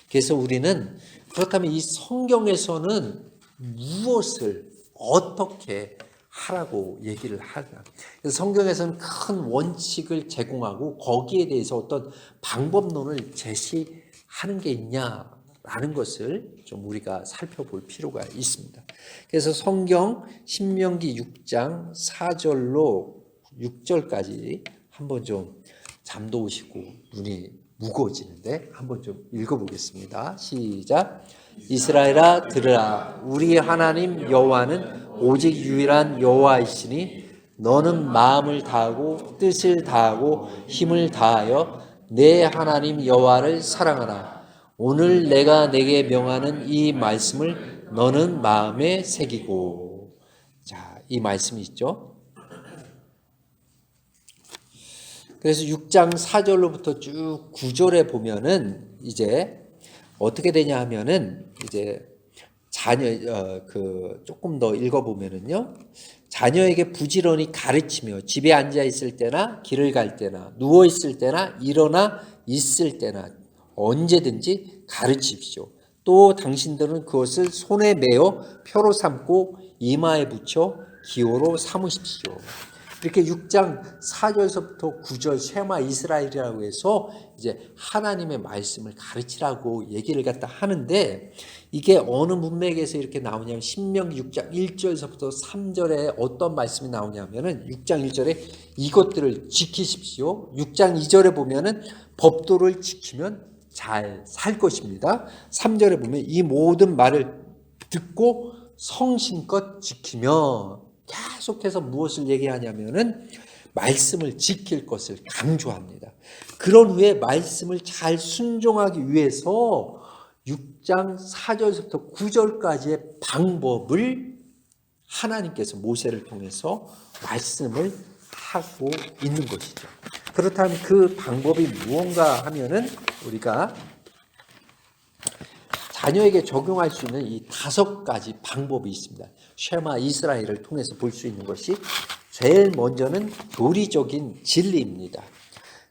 그래서 우리는 그렇다면 이 성경에서는 무엇을 어떻게 하라고 얘기를 하냐. 그래서 성경에서는 큰 원칙을 제공하고 거기에 대해서 어떤 방법론을 제시하는 게 있냐라는 것을 좀 우리가 살펴볼 필요가 있습니다. 그래서 성경 신명기 6장 4절로 6절까지 한번 좀 잠도 오시고 눈이 무거워지는데 한번 좀 읽어보겠습니다. 시작. 이스라엘아 들으라. 우리 하나님 여호와는 오직 유일한 여호와이시니 너는 마음을 다하고 뜻을 다하고 힘을 다하여 내 하나님 여호와를 사랑하라. 오늘 내가 내게 명하는 이 말씀을 너는 마음에 새기고. 자, 이 말씀이 있죠. 그래서 6장 4절로부터 쭉 9절에 보면은 이제 어떻게 되냐 하면은 이제 조금 더 읽어보면은요. 자녀에게 부지런히 가르치며 집에 앉아 있을 때나 길을 갈 때나 누워 있을 때나 일어나 있을 때나 언제든지 가르치십시오. 또 당신들은 그것을 손에 메어 표로 삼고 이마에 붙여 기호로 삼으십시오. 이렇게 6장 4절서부터 9절 쉐마 이스라엘이라고 해서 이제 하나님의 말씀을 가르치라고 얘기를 갖다 하는데 이게 어느 문맥에서 이렇게 나오냐면 신명기 6장 1절서부터 3절에 어떤 말씀이 나오냐면은 6장 1절에 이것들을 지키십시오. 6장 2절에 보면은 법도를 지키면 잘 살 것입니다. 3절에 보면 이 모든 말을 듣고 성심껏 지키며 계속해서 무엇을 얘기하냐면은 말씀을 지킬 것을 강조합니다. 그런 후에 말씀을 잘 순종하기 위해서 6장 4절부터 9절까지의 방법을 하나님께서 모세를 통해서 말씀을 하고 있는 것이죠. 그렇다면 그 방법이 무언가 하면은 우리가 자녀에게 적용할 수 있는 이 5가지 방법이 있습니다. 쉐마 이스라엘을 통해서 볼 수 있는 것이 제일 먼저는 교리적인 진리입니다.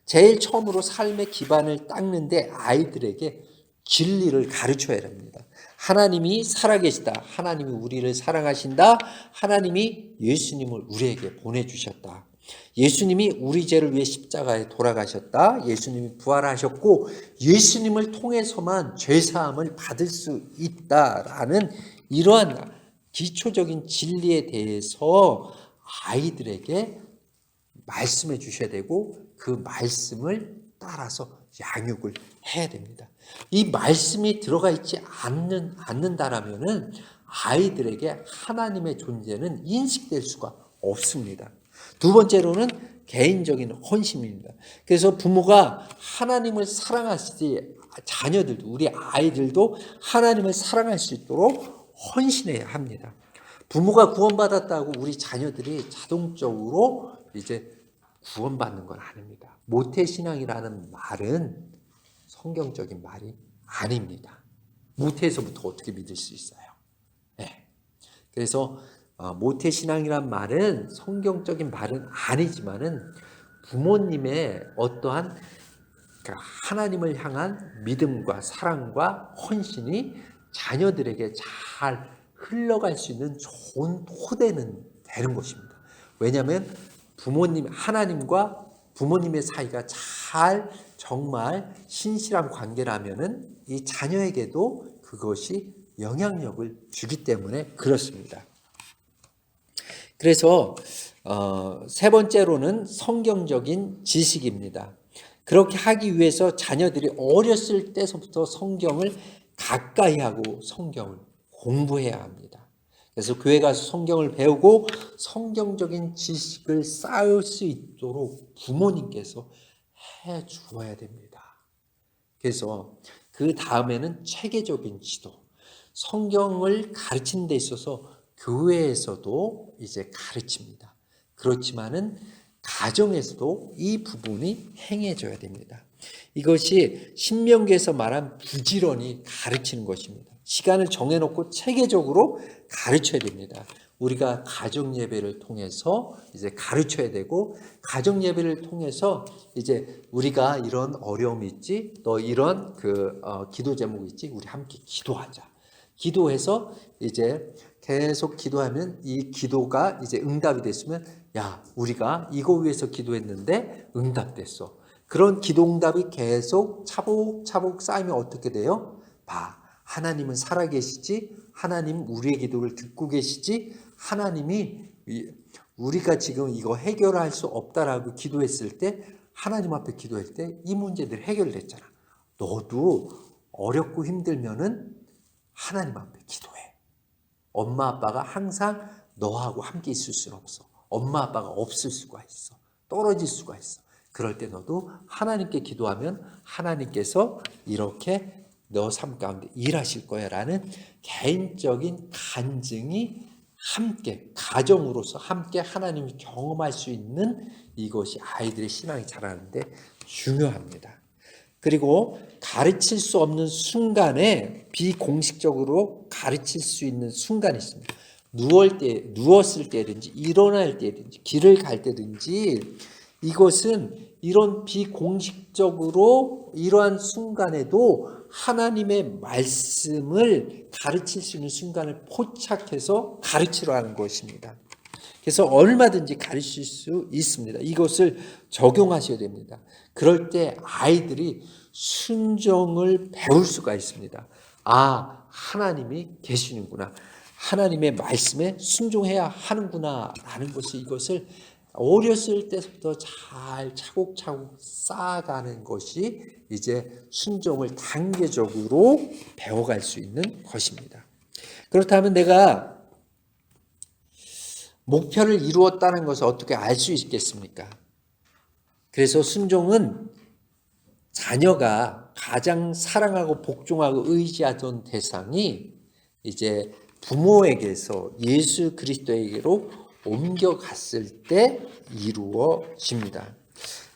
제일 처음으로 삶의 기반을 닦는데 아이들에게 진리를 가르쳐야 합니다. 하나님이 살아계시다. 하나님이 우리를 사랑하신다. 하나님이 예수님을 우리에게 보내주셨다. 예수님이 우리 죄를 위해 십자가에 돌아가셨다. 예수님이 부활하셨고 예수님을 통해서만 죄사함을 받을 수 있다라는 이러한 기초적인 진리에 대해서 아이들에게 말씀해 주셔야 되고 그 말씀을 따라서 양육을 해야 됩니다. 이 말씀이 들어가 있지 않는다라면은 아이들에게 하나님의 존재는 인식될 수가 없습니다. 두 번째로는 개인적인 헌신입니다. 그래서 부모가 하나님을 사랑하시지 자녀들도 우리 아이들도 하나님을 사랑할 수 있도록 헌신해야 합니다. 부모가 구원받았다고 우리 자녀들이 자동적으로 이제 구원받는 건 아닙니다. 모태신앙이라는 말은 성경적인 말이 아닙니다. 모태에서부터 어떻게 믿을 수 있어요? 네. 그래서 모태신앙이란 말은 성경적인 말은 아니지만은 부모님의 어떠한 하나님을 향한 믿음과 사랑과 헌신이 자녀들에게 잘 흘러갈 수 있는 좋은 토대는 되는 것입니다. 왜냐하면 하나님과 부모님의 사이가 잘 정말 신실한 관계라면은 이 자녀에게도 그것이 영향력을 주기 때문에 그렇습니다. 그래서 세 번째로는 성경적인 지식입니다. 그렇게 하기 위해서 자녀들이 어렸을 때부터 성경을 가까이 하고 성경을 공부해야 합니다. 그래서 교회 가서 성경을 배우고 성경적인 지식을 쌓을 수 있도록 부모님께서 해 주어야 됩니다. 그래서 그 다음에는 체계적인 지도, 성경을 가르치는 데 있어서 교회에서도 이제 가르칩니다. 그렇지만은 가정에서도 이 부분이 행해져야 됩니다. 이것이 신명기에서 말한 부지런히 가르치는 것입니다. 시간을 정해놓고 체계적으로 가르쳐야 됩니다. 우리가 가정 예배를 통해서 이제 가르쳐야 되고, 가정 예배를 통해서 이제 우리가 이런 어려움이 있지, 또 이런 기도 제목이 있지, 우리 함께 기도하자. 기도해서 이제 계속 기도하면 이 기도가 이제 응답이 됐으면, 야, 우리가 이거 위해서 기도했는데 응답됐어. 그런 기도 응답이 계속 차곡차곡 쌓이면 어떻게 돼요? 하나님은 살아계시지, 하나님 우리의 기도를 듣고 계시지, 하나님이 우리가 지금 이거 해결할 수 없다라고 기도했을 때, 하나님 앞에 기도할 때 이 문제들 해결됐잖아. 너도 어렵고 힘들면은 하나님 앞에 기도해. 엄마 아빠가 항상 너하고 함께 있을 수는 없어. 엄마 아빠가 없을 수가 있어. 떨어질 수가 있어. 그럴 때 너도 하나님께 기도하면 하나님께서 이렇게 너 삶 가운데 일하실 거야 라는 개인적인 간증이 함께 가정으로서 함께 하나님을 경험할 수 있는 이것이 아이들의 신앙이 자라는데 중요합니다. 그리고 가르칠 수 없는 순간에 비공식적으로 가르칠 수 있는 순간이 있습니다. 누웠을 때든지 일어날 때든지 길을 갈 때든지 이것은 이런 비공식적으로 이러한 순간에도 하나님의 말씀을 가르칠 수 있는 순간을 포착해서 가르치라는 것입니다. 그래서 얼마든지 가르칠 수 있습니다. 이것을 적용하셔야 됩니다. 그럴 때 아이들이 순종을 배울 수가 있습니다. 하나님이 계시는구나. 하나님의 말씀에 순종해야 하는구나 라는 것이 이것을 어렸을 때부터 잘 차곡차곡 쌓아가는 것이 이제 순종을 단계적으로 배워갈 수 있는 것입니다. 그렇다면 내가 목표를 이루었다는 것을 어떻게 알 수 있겠습니까? 그래서 순종은 자녀가 가장 사랑하고 복종하고 의지하던 대상이 이제 부모에게서 예수 그리스도에게로 옮겨갔을 때 이루어집니다.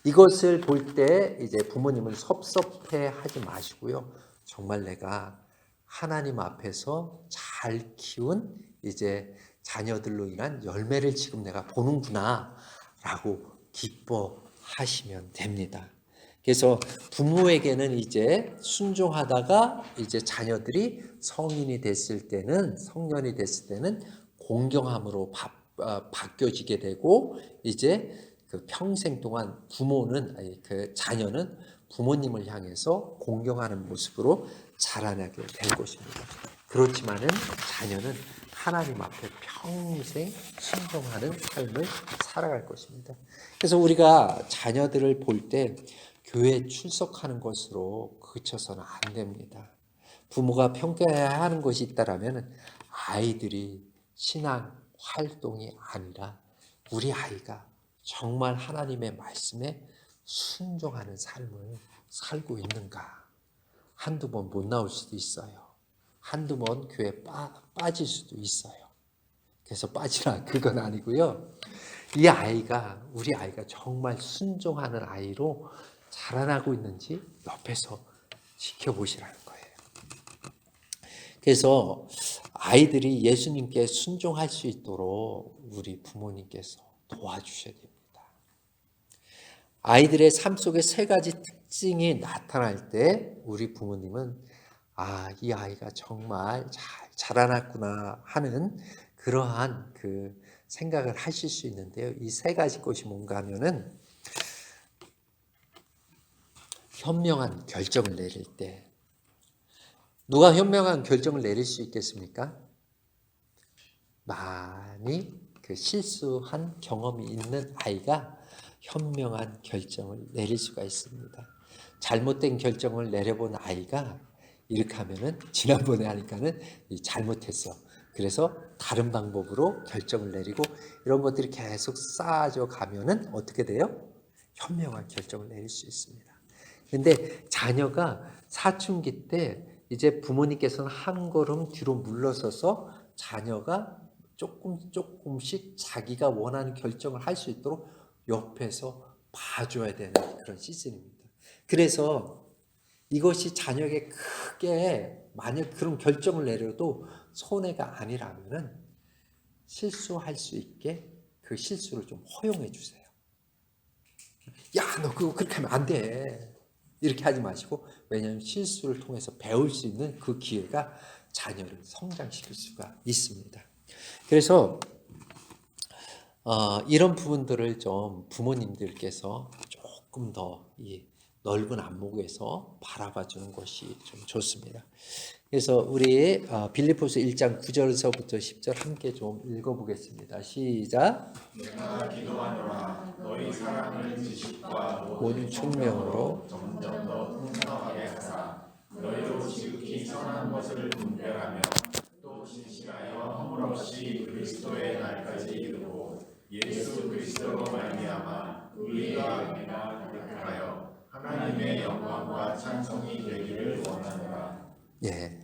이것을 볼 때 이제 부모님은 섭섭해하지 마시고요. 정말 내가 하나님 앞에서 잘 키운 이제 자녀들로 인한 열매를 지금 내가 보는구나라고 기뻐하시면 됩니다. 그래서 부모에게는 이제 순종하다가 이제 자녀들이 성인이 됐을 때는 성년이 됐을 때는 공경함으로 바뀌어지게 되고 이제 그 평생 동안 그 자녀는 부모님을 향해서 공경하는 모습으로 자라나게 될 것입니다. 그렇지만은 자녀는 하나님 앞에 평생 순종하는 삶을 살아갈 것입니다. 그래서 우리가 자녀들을 볼 때 교회 출석하는 것으로 그쳐서는 안 됩니다. 부모가 평가해야 하는 것이 있다라면 아이들이 신앙 활동이 아니라 우리 아이가 정말 하나님의 말씀에 순종하는 삶을 살고 있는가. 한두 번 못 나올 수도 있어요. 한두 번 교회에 빠질 수도 있어요. 그래서 빠지라 그건 아니고요. 이 아이가 우리 아이가 정말 순종하는 아이로 자라나고 있는지 옆에서 지켜보시라는 거예요. 그래서 아이들이 예수님께 순종할 수 있도록 우리 부모님께서 도와주셔야 됩니다. 아이들의 삶 속에 세 가지 특징이 나타날 때 우리 부모님은 이 아이가 정말 잘 자라났구나 하는 그러한 그 생각을 하실 수 있는데요. 이 세 가지 것이 뭔가 하면은 현명한 결정을 내릴 때, 누가 현명한 결정을 내릴 수 있겠습니까? 많이 그 실수한 경험이 있는 아이가 현명한 결정을 내릴 수가 있습니다. 잘못된 결정을 내려본 아이가 이렇게 하면은 지난번에 하니까는 잘못했어. 그래서 다른 방법으로 결정을 내리고 이런 것들이 계속 쌓아져 가면은 어떻게 돼요? 현명한 결정을 내릴 수 있습니다. 근데 자녀가 사춘기 때 이제 부모님께서는 한 걸음 뒤로 물러서서 자녀가 조금씩 자기가 원하는 결정을 할 수 있도록 옆에서 봐줘야 되는 그런 시즌입니다. 그래서 이것이 자녀에게 크게 만약 그런 결정을 내려도 손해가 아니라면은 실수할 수 있게 그 실수를 좀 허용해 주세요. 야, 너 그거 그렇게 하면 안 돼. 이렇게 하지 마시고, 왜냐하면 실수를 통해서 배울 수 있는 그 기회가 자녀를 성장시킬 수가 있습니다. 그래서 이런 부분들을 좀 부모님들께서 조금 더 이 넓은 안목에서 바라봐 주는 것이 좀 좋습니다. 그래서 우리 빌립보서 1장 9절서부터 10절 함께 좀 읽어보겠습니다. 시작. 내가 기도하노라 너희 사랑을 지식과 온 총명으로 점점 더 풍성하게 하사 너희로 지극히 선한 것을 분별하며 또 진실하여 허물없이 그리스도의 날까지 이르고 예수 그리스도로 말미암아 의와 은혜가 가득하여 하나님의 영광과 찬송이 되기를 원하노라. 예,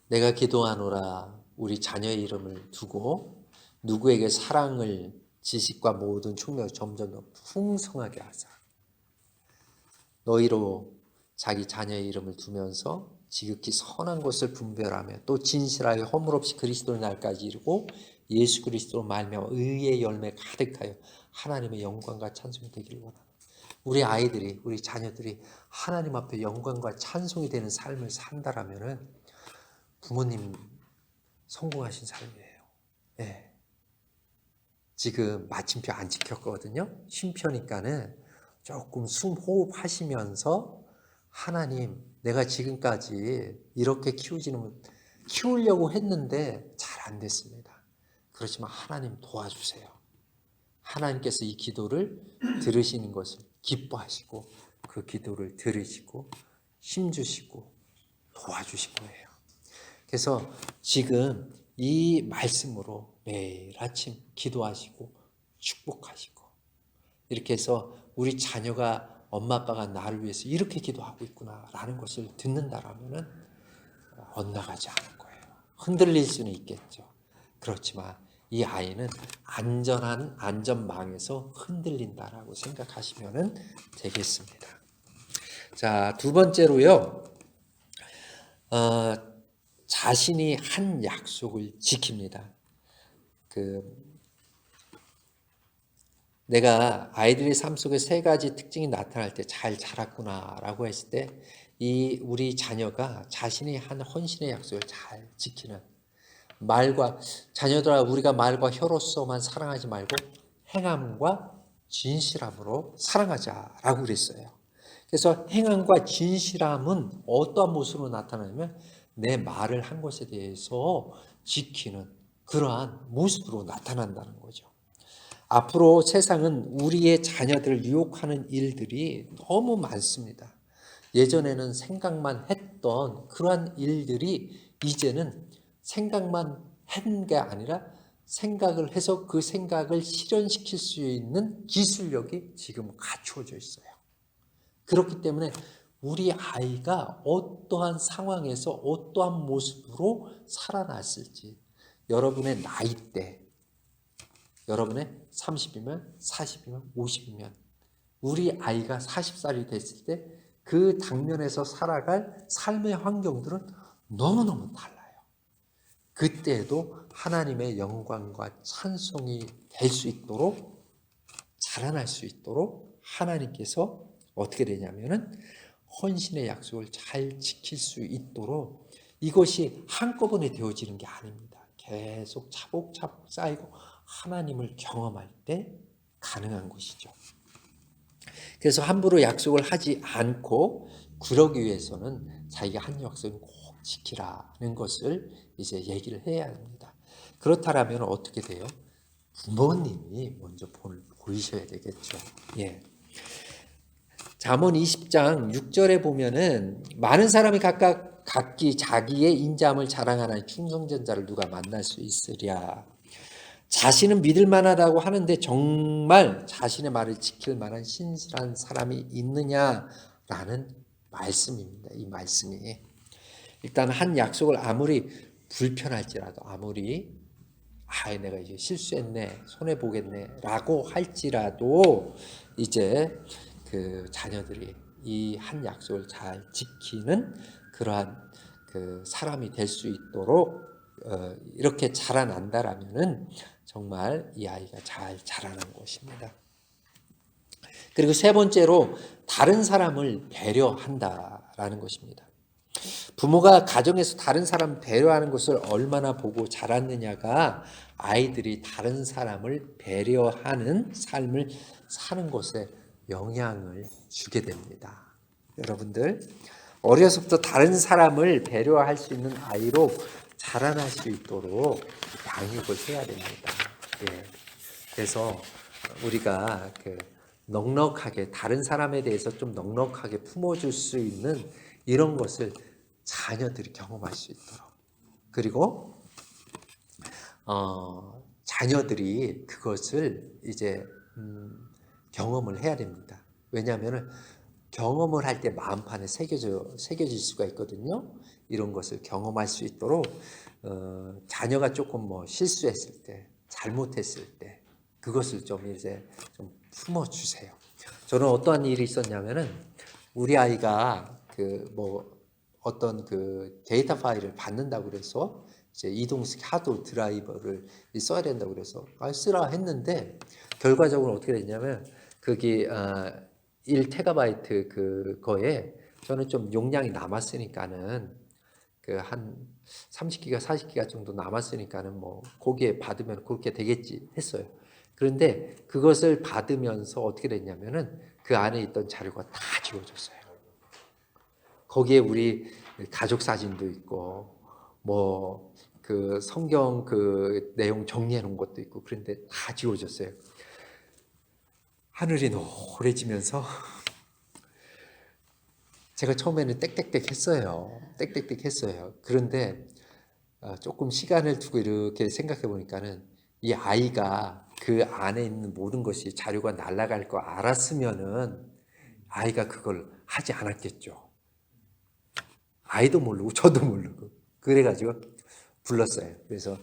내가 기도하노라 우리 자녀의 이름을 두고 누구에게 사랑을 지식과 모든 총명을 점점 더 풍성하게 하사 너희로 자기 자녀의 이름을 두면서 지극히 선한 것을 분별하며 또 진실하여 허물없이 그리스도의 날까지 이르고 예수 그리스도로 말미암아 의의 열매 가득하여 하나님의 영광과 찬송이 되기를 원하노라. 우리 아이들이 우리 자녀들이 하나님 앞에 영광과 찬송이 되는 삶을 산다라면은 부모님 성공하신 삶이에요. 예. 지금 마침표 안 지켰거든요. 쉼표니까는 조금 숨 호흡하시면서 하나님, 내가 지금까지 이렇게 키우려고 했는데 잘 안 됐습니다. 그렇지만 하나님 도와주세요. 하나님께서 이 기도를 들으시는 것을 기뻐하시고 그 기도를 들으시고 힘주시고 도와주실 거예요. 그래서 지금 이 말씀으로 매일 아침 기도하시고 축복하시고 이렇게 해서 우리 자녀가 엄마 아빠가 나를 위해서 이렇게 기도하고 있구나라는 것을 듣는다라면은 엇나가지 않을 거예요. 흔들릴 수는 있겠죠. 그렇지만 이 아이는 안전한 안전망에서 흔들린다라고 생각하시면 되겠습니다. 자, 두 번째로요. 자신이 한 약속을 지킵니다. 내가 아이들의 삶 속에 세 가지 특징이 나타날 때 잘 자랐구나라고 했을 때 이 우리 자녀가 자신이 한 헌신의 약속을 잘 지키는 말과 자녀들아 우리가 말과 혀로서만 사랑하지 말고 행함과 진실함으로 사랑하자라고 그랬어요. 그래서 행함과 진실함은 어떠한 모습으로 나타나냐면 내 말을 한 것에 대해서 지키는 그러한 모습으로 나타난다는 거죠. 앞으로 세상은 우리의 자녀들을 유혹하는 일들이 너무 많습니다. 예전에는 생각만 했던 그러한 일들이 이제는 생각만 한 게 아니라 생각을 해서 그 생각을 실현시킬 수 있는 기술력이 지금 갖추어져 있어요. 그렇기 때문에 우리 아이가 어떠한 상황에서 어떠한 모습으로 살아났을지 여러분의 나이대, 여러분의 30이면 40이면 50이면 우리 아이가 40살이 됐을 때 그 당면에서 살아갈 삶의 환경들은 너무너무 달라요. 그때에도 하나님의 영광과 찬송이 될 수 있도록 자라날 수 있도록 하나님께서 어떻게 되냐면은 헌신의 약속을 잘 지킬 수 있도록 이것이 한꺼번에 되어지는 게 아닙니다. 계속 차곡차곡 쌓이고 하나님을 경험할 때 가능한 것이죠. 그래서 함부로 약속을 하지 않고 그러기 위해서는 자기가 한 약속은 꼭 지키라는 것을 이제 얘기를 해야 합니다. 그렇다면 어떻게 돼요? 부모님이 먼저 보이셔야 되겠죠. 예. 잠언 20장 6절에 보면은 많은 사람이 각기 자기의 인자함을 자랑하는 충성전자를 누가 만날 수 있으랴. 자신은 믿을 만하다고 하는데 정말 자신의 말을 지킬 만한 신실한 사람이 있느냐라는 말씀입니다. 이 말씀이 일단 한 약속을 아무리 불편할지라도 아무리 내가 이제 실수했네 손해 보겠네라고 할지라도 이제 그 자녀들이 이 한 약속을 잘 지키는 그러한 그 사람이 될 수 있도록 이렇게 자라난다라면은 정말 이 아이가 잘 자라는 것입니다. 그리고 세 번째로 다른 사람을 배려한다라는 것입니다. 부모가 가정에서 다른 사람 배려하는 것을 얼마나 보고 자랐느냐가 아이들이 다른 사람을 배려하는 삶을 사는 것에 영향을 주게 됩니다. 여러분들 어려서부터 다른 사람을 배려할 수 있는 아이로 자라날 수 있도록 양육을 해야 됩니다. 예. 그래서 우리가 넉넉하게 다른 사람에 대해서 좀 넉넉하게 품어줄 수 있는 이런 것을 자녀들이 경험할 수 있도록 그리고 자녀들이 그것을 이제 경험을 해야 됩니다. 왜냐하면 경험을 할 때 마음판에 새겨질 수가 있거든요. 이런 것을 경험할 수 있도록 자녀가 조금 실수했을 때, 잘못했을 때 그것을 좀 이제 좀 품어주세요. 저는 어떠한 일이 있었냐면은 우리 아이가 어떤 데이터 파일을 받는다고 그래서 이제 이동식 하드 드라이버를 써야 된다고 그래서 쓰라 했는데 결과적으로 어떻게 됐냐면 그게 1TB 그거에 저는 좀 용량이 남았으니까는 한 30기가 40기가 정도 남았으니까는 거기에 받으면 그렇게 되겠지 했어요. 그런데 그것을 받으면서 어떻게 됐냐면은 그 안에 있던 자료가 다 지워졌어요. 거기에 우리 가족 사진도 있고 그 성경 그 내용 정리해 놓은 것도 있고 그런데 다 지워졌어요. 하늘이 노래지면서 제가 처음에는 땡땡땡 했어요. 그런데 조금 시간을 두고 이렇게 생각해 보니까는 이 아이가 그 안에 있는 모든 것이 자료가 날아갈 거 알았으면은 아이가 그걸 하지 않았겠죠. 아이도 모르고 저도 모르고 그래가지고 불렀어요. 그래서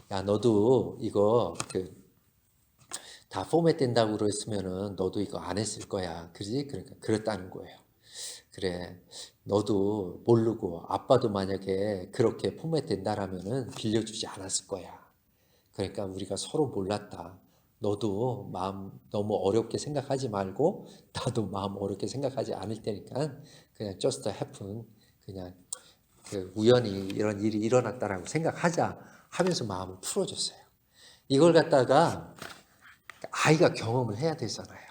야 너도 이거 다 포맷 된다고 그랬으면은 너도 이거 안 했을 거야. 그지? 그러니까 그랬다는 거예요. 그래 너도 모르고 아빠도 만약에 그렇게 포맷 된다라면은 빌려주지 않았을 거야. 그러니까 우리가 서로 몰랐다. 너도 마음 너무 어렵게 생각하지 말고 나도 마음 어렵게 생각하지 않을 테니까 그냥 just happen 그냥 우연히 이런 일이 일어났다라고 생각하자 하면서 마음을 풀어줬어요. 이걸 갖다가 아이가 경험을 해야 되잖아요.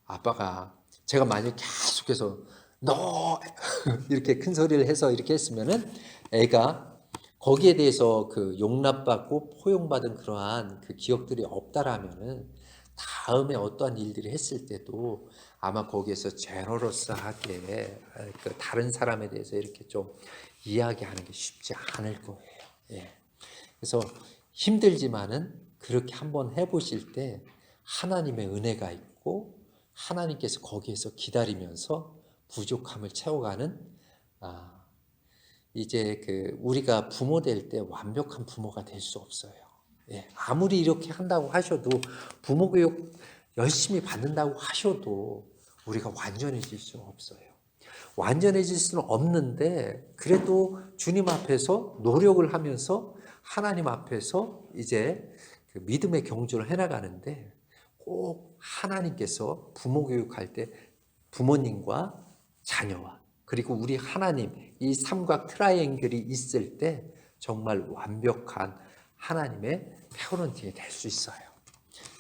아빠가 제가 만약 계속해서 너 이렇게 큰 소리를 해서 이렇게 했으면은 애가 거기에 대해서 그 용납받고 포용받은 그러한 그 기억들이 없다라면은 다음에 어떠한 일들이 했을 때도 아마 거기에서 제너러스하게 그 다른 사람에 대해서 이렇게 좀 이야기하는 게 쉽지 않을 거예요. 예. 그래서 힘들지만은 그렇게 한번 해보실 때 하나님의 은혜가 있고 하나님께서 거기에서 기다리면서 부족함을 채워가는 이제 그 우리가 부모 될 때 완벽한 부모가 될 수 없어요. 예, 아무리 이렇게 한다고 하셔도 부모 교육 열심히 받는다고 하셔도 우리가 완전해질 수 없어요. 완전해질 수는 없는데 그래도 주님 앞에서 노력을 하면서 하나님 앞에서 이제 그 믿음의 경주를 해나가는데 꼭 하나님께서 부모 교육할 때 부모님과 자녀와 그리고 우리 하나님 이 삼각 트라이앵글이 있을 때 정말 완벽한 하나님의 페어런팅이 될 수 있어요.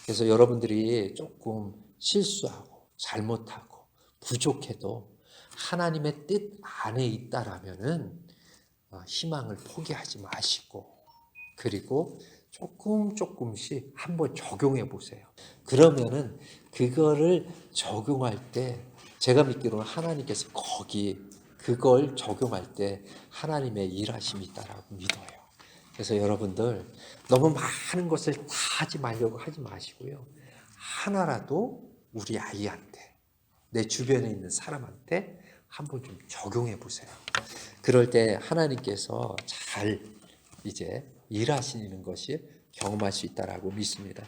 그래서 여러분들이 조금 실수하고 잘못하고 부족해도 하나님의 뜻 안에 있다라면은 희망을 포기하지 마시고 그리고 조금씩 한번 적용해 보세요. 그러면은 그거를 적용할 때 제가 믿기로는 하나님께서 그걸 적용할 때 하나님의 일하심이 있다라고 믿어요. 그래서 여러분들 너무 많은 것을 다 하지 말려고 하지 마시고요. 하나라도 우리 아이한테 내 주변에 있는 사람한테 한번 좀 적용해 보세요. 그럴 때 하나님께서 잘 이제 일하시는 것이 경험할 수 있다라고 믿습니다.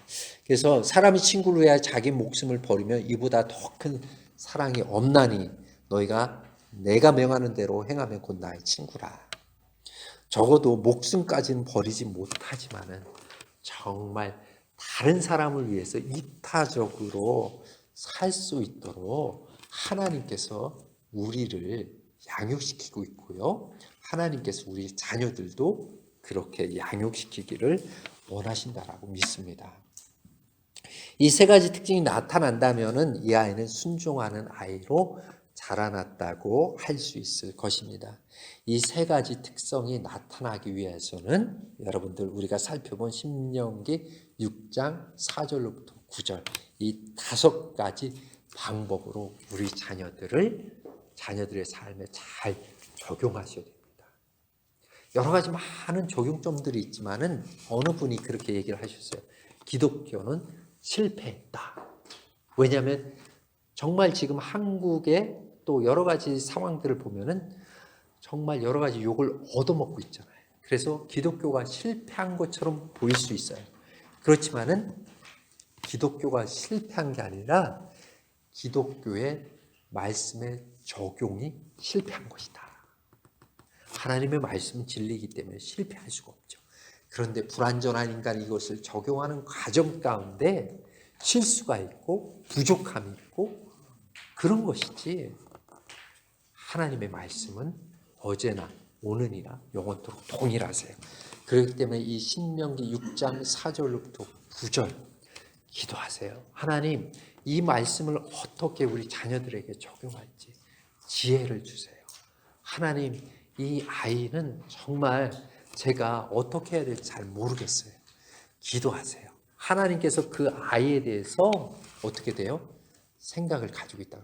그래서 사람이 친구를 위하여 자기 목숨을 버리면 이보다 더 큰 사랑이 없나니 너희가 내가 명하는 대로 행하면 곧 나의 친구라. 적어도 목숨까지는 버리지 못하지만은 정말 다른 사람을 위해서 이타적으로 살 수 있도록 하나님께서 우리를 양육시키고 있고요. 하나님께서 우리 자녀들도 그렇게 양육시키기를 원하신다라고 믿습니다. 이 세 가지 특징이 나타난다면은 이 아이는 순종하는 아이로 자라났다고 할 수 있을 것입니다. 이 세 가지 특성이 나타나기 위해서는 여러분들 우리가 살펴본 신명기 6장 4절로부터 9절 이 5가지 방법으로 우리 자녀들의 삶에 잘 적용하셔야 됩니다. 여러 가지 많은 적용점들이 있지만은 어느 분이 그렇게 얘기를 하셨어요. 기독교는 실패했다. 왜냐하면 정말 지금 한국의 또 여러 가지 상황들을 보면은 정말 여러 가지 욕을 얻어먹고 있잖아요. 그래서 기독교가 실패한 것처럼 보일 수 있어요. 그렇지만은 기독교가 실패한 게 아니라 기독교의 말씀의 적용이 실패한 것이다. 하나님의 말씀은 진리이기 때문에 실패할 수가 없죠. 그런데 불완전한 인간이 이것을 적용하는 과정 가운데 실수가 있고 부족함이 있고 그런 것이지 하나님의 말씀은 어제나 오늘이나 영원토록 동일하세요. 그렇기 때문에 이 신명기 6장 4절로부터 9절 기도하세요. 하나님 이 말씀을 어떻게 우리 자녀들에게 적용할지 지혜를 주세요. 하나님 이 아이는 정말 제가 어떻게 해야 될지 잘 모르겠어요. 기도하세요. 하나님께서 그 아이에 대해서 어떻게 돼요? 생각을 가지고 있다.